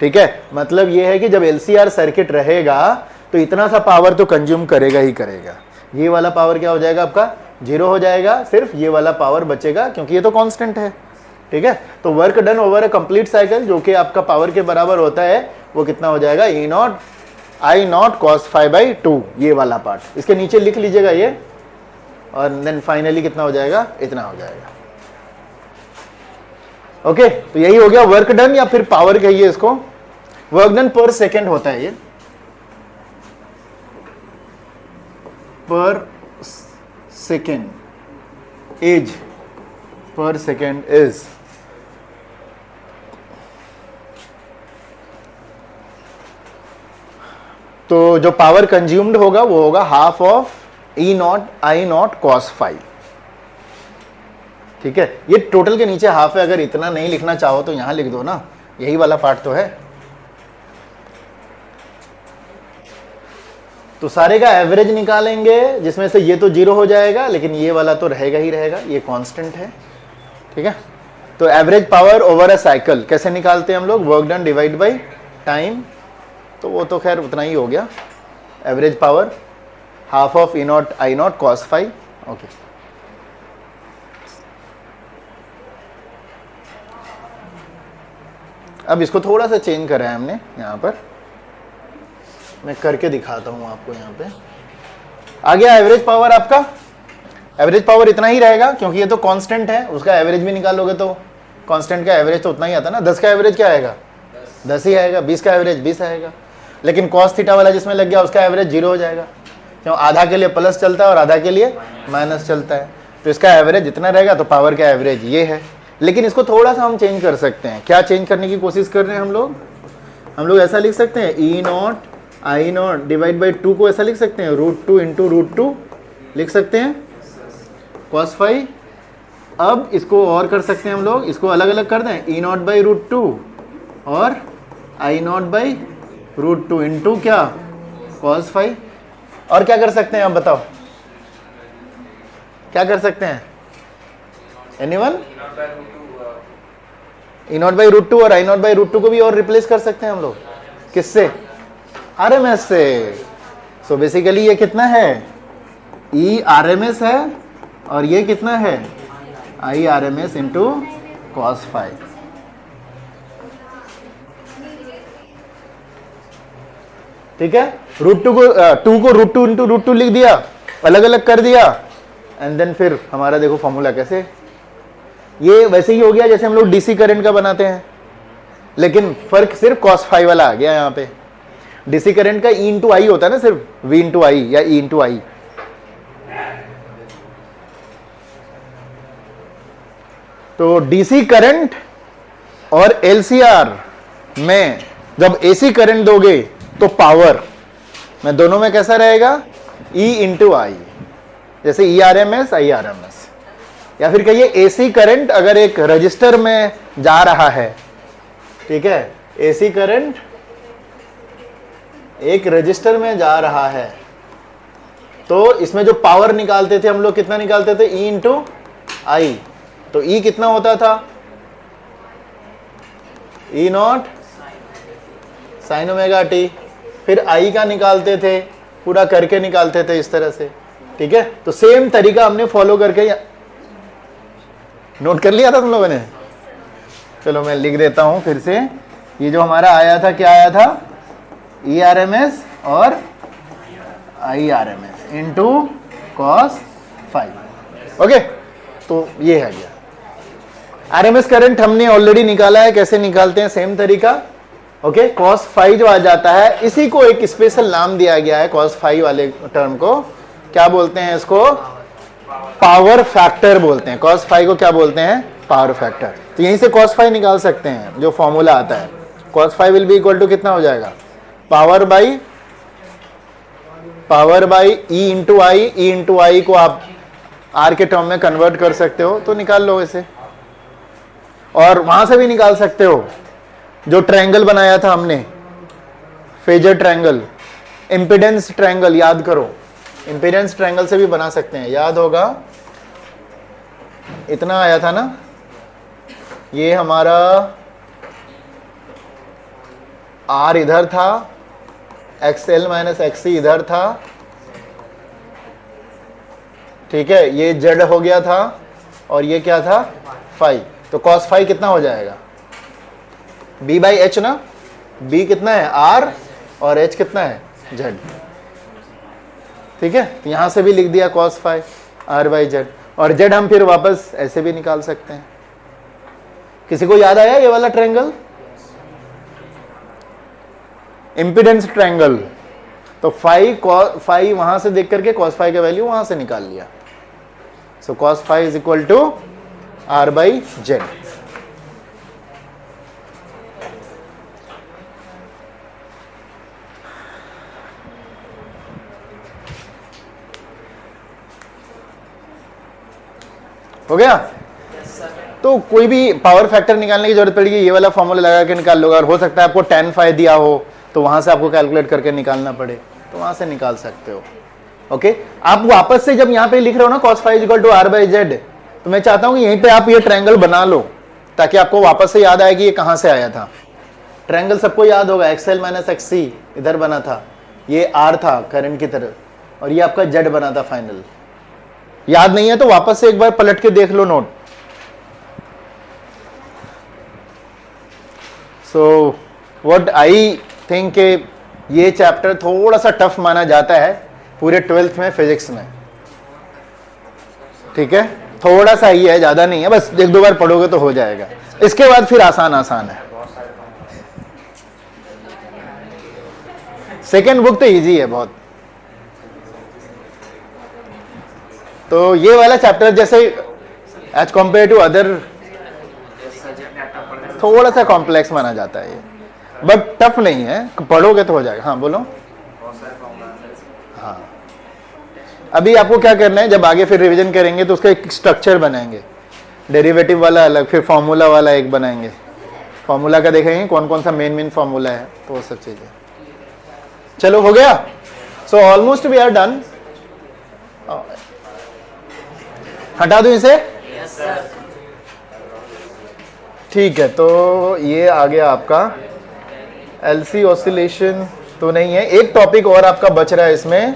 S1: ठीक है। मतलब ये है कि जब LCR सर्किट रहेगा तो इतना सा पावर तो कंज्यूम करेगा ही करेगा। ये वाला पावर क्या हो जाएगा आपका, 0 हो जाएगा, सिर्फ ये वाला पावर बचेगा क्योंकि ये तो कांस्टेंट है, ठीक है। तो work done over a complete cycle जो कि आपका पावर के बराबर होता है, वो कितना हो जाएगा, E0 I0 cos φ/2, ये वाला पार्ट इसके नीचे लिख लीजिएगा ये, और देन फाइनली कितना हो जाएगा, इतना हो जाएगा, ओके। तो यही हो गया वर्क डन, या फिर पावर कहिए इसको, वर्क डन पर सेकेंड होता है ये, पर second, as per second is, तो जो पावर कंज्यूम्ड होगा वो होगा half of E naught I naught cos five. ठीक है, ये टोटल के नीचे हाफ है, अगर इतना नहीं लिखना चाहो तो यहां लिख दो ना, यही वाला पार्ट तो है। तो सारे का एवरेज निकालेंगे जिसमें से ये तो जीरो हो जाएगा, लेकिन ये वाला तो रहेगा ही रहेगा, ये कांस्टेंट है। ठीक है, तो average power over a cycle कैसे निकालते हैं हम लोग, work done divide by time, तो वो तो खैर उतना ही हो गया। Average power half of E naught I naught cos five. Okay, अब इसको थोड़ा सा चेंज करा है हमने, यहां पर मैं करके दिखाता हूं आपको। यहां पे आ गया एवरेज पावर आपका, एवरेज पावर इतना ही रहेगा क्योंकि ये तो कांस्टेंट है, उसका एवरेज भी निकालोगे तो कांस्टेंट का एवरेज तो उतना ही आता ना। 10 का एवरेज क्या आएगा, 10 ही आएगा। 20 का एवरेज 20 आएगा, लेकिन कॉस थीटा वाला जिसमें लग गया उसका एवरेज 0 हो जाएगा, क्यों, आधा के लिए प्लस चलता है और आधा के लिए माइनस चलता है, तो इसका एवरेज जितना रहेगा, तो पावर का एवरेज ये है। लेकिन इसको थोड़ा सा हम चेंज कर सकते हैं। क्या चेंज करने की कोशिश कर रहे हैं हम लोग ऐसा लिख सकते हैं, E naught I naught divide by 2 को ऐसा लिख सकते हैं, √2 इंटू √2 लिख सकते हैं कॉस फाइव। अब इसको और कर सकते हैं हम लोग, इसको अलग अलग कर दें, ई नॉट बाई √2 और आई नॉट बाई √2 इंटू क्या, कॉस फाइव। और क्या कर सकते हैं आप बताओ, क्या कर सकते हैं, एनीवन? ई नॉट बाई √2 और आई नॉट बाई √2 को भी और रिप्लेस कर सकते हैं हम लोग, किससे, RMS से। सो बेसिकली ये कितना है, ई RMS है, और ये कितना है, आई RMS इंटू कॉस फाइव। ठीक है, √2 को 2 को √2 इंटू √2 लिख दिया, अलग अलग कर दिया, एंड देन फिर हमारा देखो फॉर्मूला कैसे, ये वैसे ही हो गया जैसे हम लोग DC करंट का बनाते हैं, लेकिन फर्क सिर्फ कॉस फाइव वाला आ गया। यहाँ पे DC करंट का E इंटू आई होता है ना, सिर्फ V इंटू आई या E इंटू आई। तो DC करंट और LCR में जब AC करंट दोगे तो पावर में दोनों में कैसा रहेगा, E इंटू आई, जैसे E RMS I RMS। या फिर कहिए AC करंट अगर एक रजिस्टर में जा रहा है, ठीक है, AC करंट एक रजिस्टर में जा रहा है, तो इसमें जो पावर निकालते थे हम लोग, कितना निकालते थे, E इंटू आई। तो E कितना होता था, E naught sine omega T. फिर I का निकालते थे, पूरा करके निकालते थे इस तरह से। ठीक है, तो सेम तरीका हमने फॉलो करके, नोट कर लिया था तुम लोगों ने? चलो मैं लिख देता हूं फिर से। ये जो हमारा आया था, क्या आया था, E RMS और I RMS into cos five. Okay, तो ये है गया RMS करंट हमने ऑलरेडी निकाला है, कैसे निकालते हैं, सेम तरीका। ओके, कॉस फाइव जो आ जाता है, इसी को एक स्पेशल नाम दिया गया है, कॉस फाइव वाले टर्म को क्या बोलते हैं, इसको पावर फैक्टर बोलते हैं। कॉस फाइव को क्या बोलते हैं, पावर फैक्टर। तो यहीं से कॉस फाइव निकाल सकते हैं, जो फॉर्मूला आता है, cos phi will be equal to कितना हो जाएगा, power by E into I. E into I को आप R के टर्म में कन्वर्ट कर सकते हो, तो निकाल लो इसे। और वहां से भी निकाल सकते हो, जो ट्रायंगल बनाया था हमने, फेजर ट्रायंगल, इंपिडेंस ट्रायंगल, याद करो, इंपिडेंस ट्रायंगल से भी बना सकते हैं, याद होगा, इतना आया था ना, ये हमारा R इधर था, XL माइनस XC इधर था, ठीक है, ये Z हो गया था, और ये क्या था, फाइव। तो cos फाइव कितना हो जाएगा, B बाई एच ना, B कितना है, R, और H कितना है, Z। ठीक है, तो यहां से भी लिख दिया cos five R by Z, और Z हम फिर वापस ऐसे भी निकाल सकते हैं। किसी को याद आया ये वाला ट्रायंगल? इम्पीडेंस ट्रायंगल, तो फाई वहां से देख करके cos फाई का वैल्यू वहां से निकाल लिया। So cos phi is equal to R by Z. हो गया? तो कोई भी पावर फैक्टर निकालने की जरूरत पड़ेगी, ये वाला फॉर्मूला लगा के निकाल लोगे, और हो सकता है आपको tan फाई दिया हो तो वहां से आपको कैलकुलेट करके निकालना पड़े, तो वहां से निकाल सकते हो। ओके, आप वापस से जब यहां पे लिख रहे हो ना cos phi equal to R by Z, तो मैं चाहता हूं कि यहीं पे आप ये ट्रायंगल बना लो ताकि आपको वापस से याद आए कि ये कहां से आया था। ट्रायंगल सबको याद होगा, XL माइनस XC इधर बना था, ये R था करंट की तरफ, और ये आपका Z बना था फाइनल। याद नहीं है तो वापस से एक बार पलट के देख लो note. So what I think ये चैप्टर थोड़ा सा टफ माना जाता है पूरे 12th में फिजिक्स में, ठीक है? थोड़ा सा ही है, ज्यादा नहीं है, बस एक दो बार पढ़ोगे तो हो जाएगा। इसके बाद फिर आसान आसान है। सेकेंड बुक तो इजी है बहुत। तो ये वाला चैप्टर जैसे एज कंपेयर टू अदर थोड़ा सा कॉम्प्लेक्स माना जाता है ये, बट टफ नहीं है, पढ़ोगे तो हो जाएगा। हाँ बोलो। हाँ, अभी आपको क्या करना है, जब आगे फिर रिवीजन करेंगे तो उसका एक स्ट्रक्चर बनाएंगे, डेरिवेटिव वाला अलग, फिर फॉर्मूला वाला एक बनाएंगे। फॉर्मूला का देखेंगे कौन कौन सा मेन फॉर्मूला है, तो वो सब चीजें। चलो हो गया। So almost we are done. हटा दूं इसे? ठीक है, तो ये आ गया आपका एलसी ऑसिलेशन तो नहीं है। एक टॉपिक और आपका बच रहा है इसमें,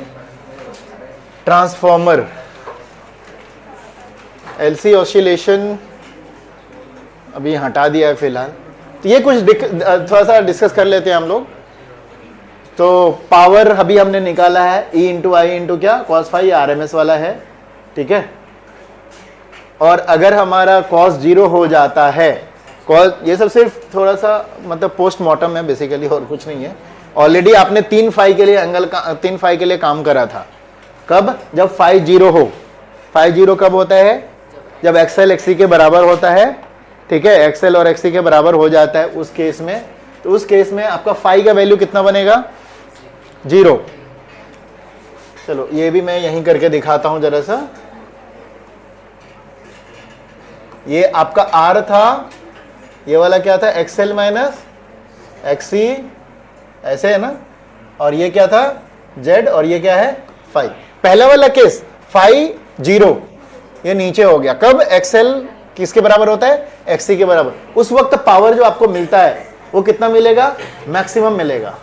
S1: ट्रांसफॉर्मर। एलसी ऑसिलेशन अभी हटा दिया है फिलहाल, तो ये कुछ थोड़ा सा डिस्कस कर लेते हैं हम लोग। तो पावर अभी हमने निकाला है E इंटू आई इंटू क्या, cos फाई RMS वाला है, ठीक है? और अगर हमारा cos 0 हो जाता है, cos, ये सब सिर्फ थोड़ा सा मतलब पोस्टमार्टम है बेसिकली, और कुछ नहीं है। ऑलरेडी आपने 3 फाई के लिए 3 फाई के लिए काम करा था। कब? जब फाई 0 हो। फाई 0 कब होता है? जब XL XC के बराबर होता है, ठीक है? XL और XC के बराबर हो जाता है उस केस में, तो उस केस में आपका फाई का वैल्यू कितना बनेगा? 0। चलो ये भी मैं यहीं करके दिखाता हूं जरा सा। ये आपका R था, ये वाला क्या था? XL माइनस XC, ऐसे है ना? और ये क्या था? Z, और ये क्या है? फाई। पहला वाला केस फाई 0, ये नीचे हो गया। कब? XL किसके बराबर होता है? XC के बराबर। उस वक्त पावर जो आपको मिलता है वो कितना मिलेगा? मैक्सिमम मिलेगा।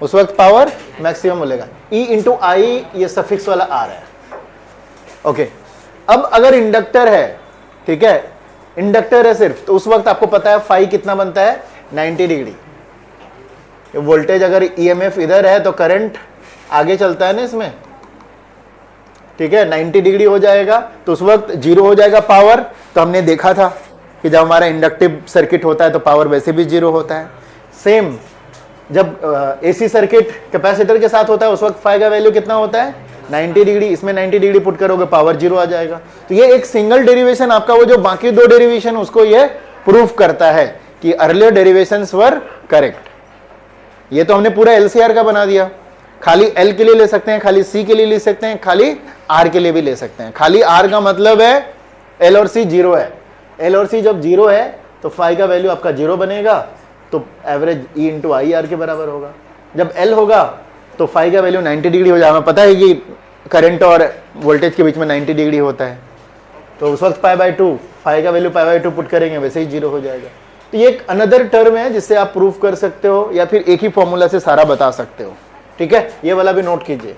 S1: उस वक्त पावर मैक्सिमम मिलेगा। E इंटू आई, ये सफिक्स वाला R है। ओके, अब अगर इंडक्टर है, ठीक है, इंडक्टर है सिर्फ, तो उस वक्त आपको पता है फाई कितना बनता है? 90 डिग्री। वोल्टेज अगर EMF इधर है तो करंट आगे चलता है ना इसमें, ठीक है? 90 डिग्री हो जाएगा, तो उस वक्त 0 हो जाएगा पावर। तो हमने देखा था कि जब हमारा इंडक्टिव सर्किट होता है तो पावर वैसे भी 0 होता है। सेम जब AC सर्किट कैपेसिटर के साथ होता है, उस वक्त फाई का वैल्यू कितना होता है? 90 डिग्री। इसमें 90 डिग्री पुट करोगे, पावर 0 आ जाएगा। तो ये एक सिंगल डेरिवेशन आपका, वो जो बाकी दो डेरिवेशन उसको ये प्रूफ करता है कि अर्लियर डेरिवेशंस वर करेक्ट। ये तो हमने पूरा LCR का बना दिया। खाली L के लिए ले सकते हैं, खाली C के लिए ले सकते हैं, खाली R के लिए भी ले सकते हैं। खाली R का मतलब है L और C 0 है। L और C जब 0 है तो फाई का वैल्यू आपका 0 बनेगा, तो एवरेज E इंटू आई R के बराबर होगा। जब L होगा तो फाई का वैल्यू 90 डिग्री हो जाएगा। पता है कि करंट और वोल्टेज के बीच में 90 डिग्री होता है, तो उस वक्त π/2, फाई का वैल्यू π/2 पुट करेंगे, वैसे ही 0 हो जाएगा। तो ये एक अनदर टर्म है जिससे आप प्रूफ कर सकते हो, या फिर एक ही फॉर्मूला से सारा बता सकते हो, ठीक है? ये वाला भी नोट कीजिए।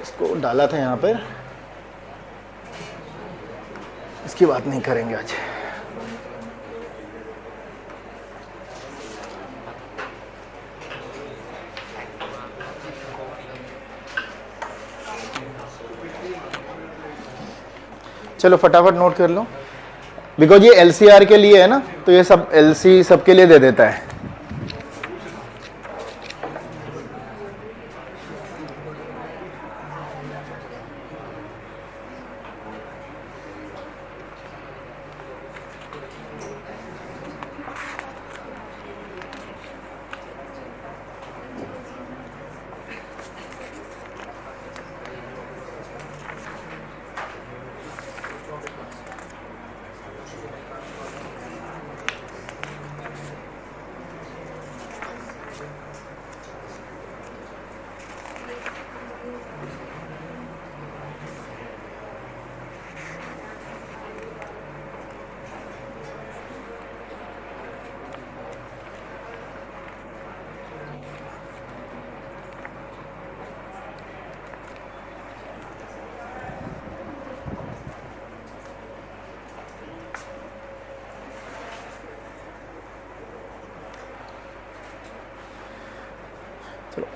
S1: इसको डाला था यहां पर, इसकी बात नहीं करेंगे आज। चलो फटाफट नोट कर लो, बिकॉज ये LCR के लिए है ना, तो ये सब LC सबके लिए दे देता है।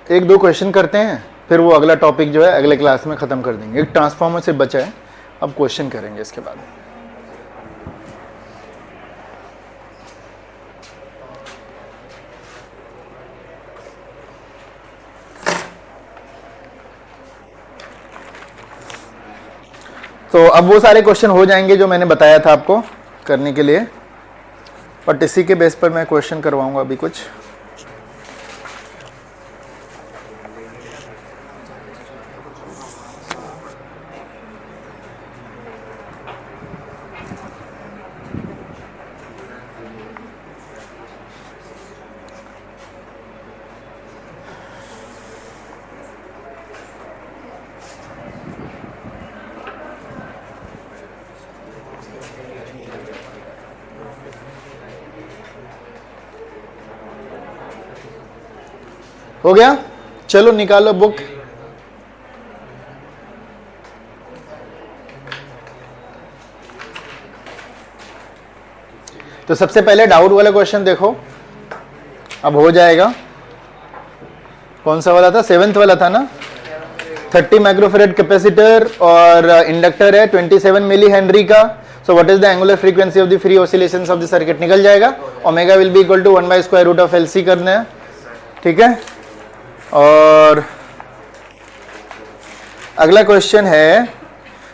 S1: एक दो क्वेश्चन करते हैं, फिर वो अगला टॉपिक जो है अगले क्लास में ख़त्म कर देंगे। एक ट्रांसफार्मर से बचा है, अब क्वेश्चन करेंगे इसके बाद। तो अब वो सारे क्वेश्चन हो जाएंगे जो मैंने बताया था आपको करने के लिए, बट इसी के बेस पर मैं क्वेश्चन करवाऊंगा अभी कुछ। हो गया, चलो निकालो बुक। तो सबसे पहले डाउट वाला क्वेश्चन देखो, अब हो जाएगा। कौन सा वाला था? 7th वाला था ना। 30 माइक्रोफेरेड कैपेसिटर और इंडक्टर है 27 मिली हेनरी का। So what is the angular frequency of the free oscillations of the circuit? निकल जाएगा। Omega will be equal to 1/√ऑफ LC करना है, ठीक है। और अगला क्वेश्चन है,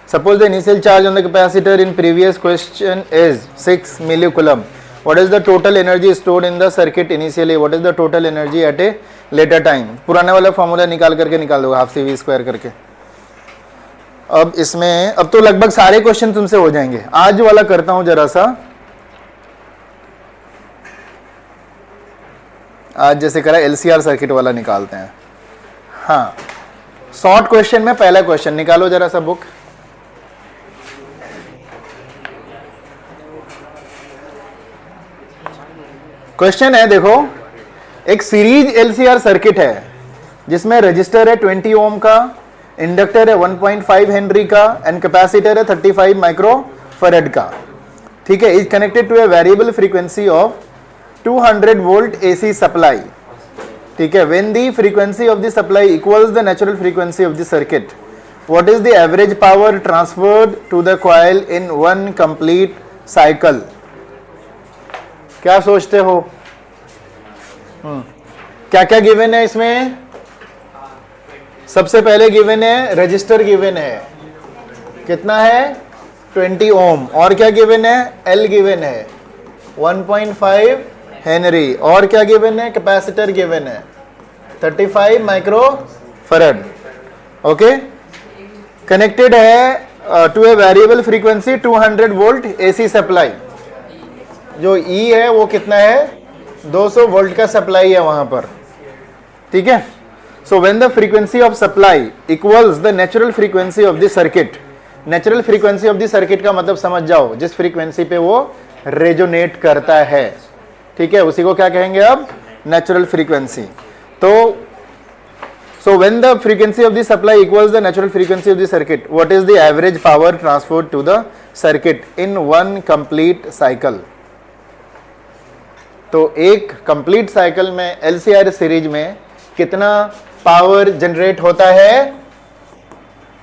S1: suppose the initial charge on the capacitor in previous question is 6 milli coulomb. What is the total energy stored in the circuit initially? What is the total energy at a later time? पुराना वाला formula निकाल दो, half CV square करके। अब इसमें अब तो लगभग सारे क्वेश्चन तुमसे हो जाएंगे। आज वाला करता हूं जरा सा, आज जैसे करा LCR सर्किट वाला निकालते हैं। हाँ, शॉर्ट क्वेश्चन में पहला क्वेश्चन निकालो जरा सा बुक। क्वेश्चन है, देखो, एक सीरीज LCR सर्किट है जिसमें रजिस्टर है 20 ओम का, इंडक्टर है 1.5 हेनरी का एंड कैपेसिटर है 35 माइक्रोफैराड का, ठीक है। Is connected to a variable frequency of 200 volt AC supply, ठीक है। When the frequency of the supply equals the natural frequency of the circuit, what is the average power transferred to the coil in one complete cycle? क्या सोचते हो? क्या क्या given है इसमें? सबसे पहले गिवन है रजिस्टर, गिवन है कितना है 20 ओम, और क्या गिवन है? L गिवन है 1.5 हेनरी, और क्या गिवन है? कैपेसिटर गिवन है 35 माइक्रोफैराड, ओके। कनेक्टेड है to a variable frequency 200 volt AC supply. जो E है वो कितना है? 200 वोल्ट का सप्लाई है वहां पर, ठीक है। सो when the frequency of supply equals the natural frequency of the circuit, natural frequency of the circuit का मतलब समझ जाओ, जिस फ्रीक्वेंसी पे वो रेजोनेट करता है, ठीक है, उसी को क्या कहेंगे अब? Natural frequency. तो so when the frequency of the supply equals the natural frequency of the circuit, what is the average power transferred to the circuit in one complete cycle? तो एक कंप्लीट साइकिल में LCR series में कितना power generate होता है?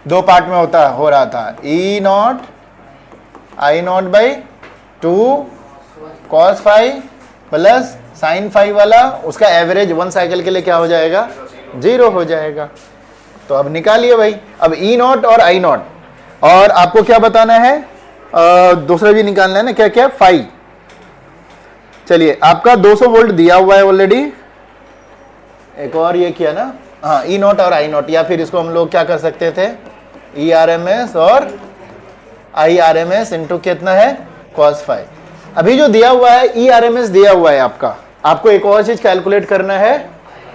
S1: दो part में हो रहा था, E0 I not by 2 cos five plus sign five वाला, उसका एवरेज 1 साइकिल के लिए क्या हो जाएगा, 0 हो जाएगा। तो अब निकालिए भाई, अब ई नॉट और आई नॉट, और आपको क्या बताना है, दूसरा भी निकालना है ना, क्या क्या, फाइव। चलिए, आपका 200 वोल्ट दिया हुआ है ऑलरेडी, एक और ये किया ना, हाँ, ई नॉट और आई नॉट, या फिर इसको हम लोग क्या कर सकते थे, ई आर एम एस और I R M S into कितना है, cos फाइव। अभी जो दिया हुआ है ई आर एम एस दिया हुआ है आपका, आपको एक और चीज कैलकुलेट करना है,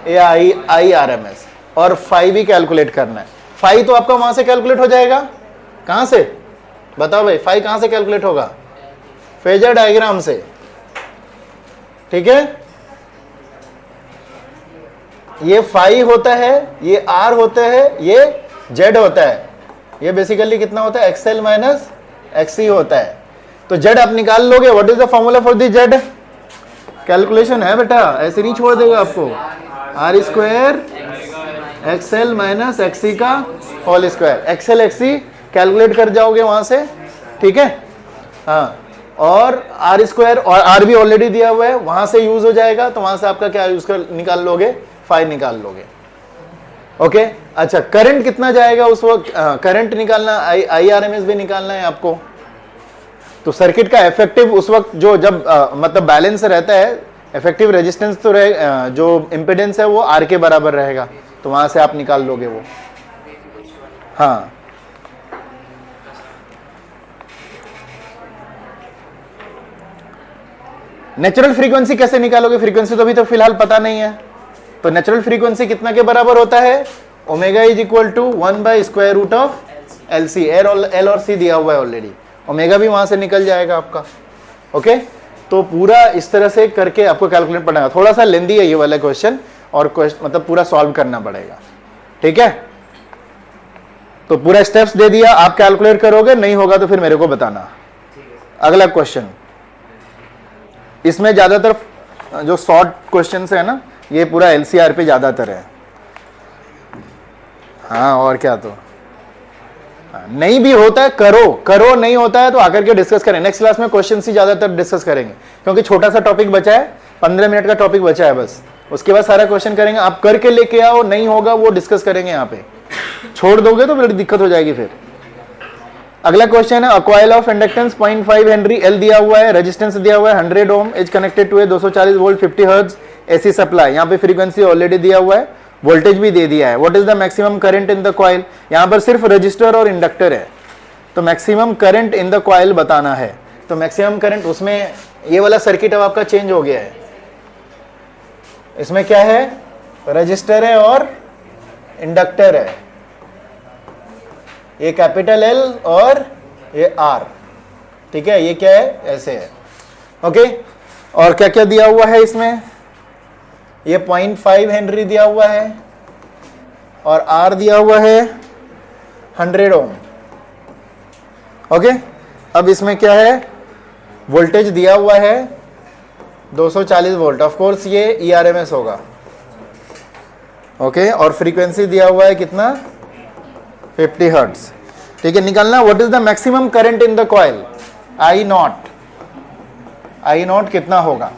S1: ए आई आर एम एस, और फाइव भी कैलकुलेट करना है। फाइव तो आपका वहां से कैलकुलेट हो जाएगा, कहां से बताओ भाई, फाइव कहां से कैलकुलेट होगा, फेजर डायग्राम से, ठीक है। ये फाइव होता है, ये आर होता है, ये जेड होता है, ये बेसिकली कितना होता है, एक्सएल माइनस एक्सई होता है। तो जेड आप निकाल लोगे, what is the formula for the Z, calculation है बेटा, ऐसे नहीं छोड़ देगा आपको, R square XL minus XE का whole square, XL XE calculate कर जाओगे वहां से, ठीक है, हाँ, और आर स्क्वायर और आर भी ऑलरेडी दिया हुआ है, वहां से यूज हो जाएगा, तो वहां से आपका क्या यूज कर निकाल लोगे, फाइव निकाल लोगे, ओके। अच्छा, करंट कितना जाएगा उस वक्त, करंट निकालना, आई आर एम एस भी निकालना है आपको। तो सर्किट का इफेक्टिव उस वक्त जो जब मतलब बैलेंस रहता है, इफेक्टिव रेजिस्टेंस तो रहे, जो इम्पिडेंस है वो आर के बराबर रहेगा, तो वहां से आप निकाल लोगे वो, हाँ। नेचुरल फ्रीक्वेंसी कैसे निकालोगे, फ्रीक्वेंसी तो अभी तो फिलहाल पता नहीं है, तो नेचुरल फ्रीक्वेंसी कितना के बराबर होता है, omega is equal to 1 by square root of L C, L और सी दिया हुआ है ऑलरेडी, ओमेगा भी वहां से निकल जाएगा आपका, ओके। तो पूरा इस तरह से करके आपको कैलकुलेट पड़ेगा, थोड़ा सा लेंदी है ये वाला क्वेश्चन, और मतलब पूरा सॉल्व करना पड़ेगा, ठीक है। तो पूरा स्टेप्स दे दिया, आप कैलकुलेट करोगे, नहीं होगा तो फिर मेरे को बताना। अगला क्वेश्चन, इसमें ज्यादातर जो शॉर्ट क्वेश्चन है ना, ये पूरा एलसीआर पे ज्यादातर है, हाँ, और क्या, तो नहीं भी होता है करो, नहीं होता है तो आकर के डिस्कस करें, नेक्स्ट क्लास में क्वेश्चन ही ज्यादातर डिस्कस करेंगे, क्योंकि छोटा सा टॉपिक बचा है, 15 मिनट का टॉपिक बचा है बस, उसके बाद सारा क्वेश्चन करेंगे, आप करके लेके आओ, नहीं होगा वो डिस्कस करेंगे यहाँ पे, छोड़ दोगे तो फिर दिक्कत हो जाएगी फिर। अगला क्वेश्चन है, a coil of inductance 0.5 henry L दिया हुआ है, रेजिस्टेंस दिया हुआ है 100 ohm, is connected to a 240 volt 50 hertz AC supply, यहाँ पे फ्रीक्वेंसी ऑलरेडी दिया हुआ है, वोल्टेज भी दे दिया है, what is the maximum current in the coil, यहाँ पर सिर्फ रजिस्टर और इंडक्टर है, तो maximum current in the coil बताना है। तो मैक्सिमम करंट, उसमें ये वाला सर्किट अब आपका चेंज हो गया है, इसमें क्या है, रजिस्टर है और इंडक्टर है, ये कैपिटल एल और ये आर, ठीक है, ये क्या है, ऐसे है, ओके। और क्या क्या दिया हुआ है इसमें, ये 0.5 हेनरी दिया हुआ है, और आर दिया हुआ है 100 ओम, ओके। अब इसमें क्या है, वोल्टेज दिया हुआ है 240 वोल्ट, ऑफ कोर्स ये ईआरएमएस होगा, ओके। और फ्रीक्वेंसी दिया हुआ है कितना, 50 हर्ट्ज, ठीक है। निकालना, what is the maximum current in the coil, I not कितना होगा,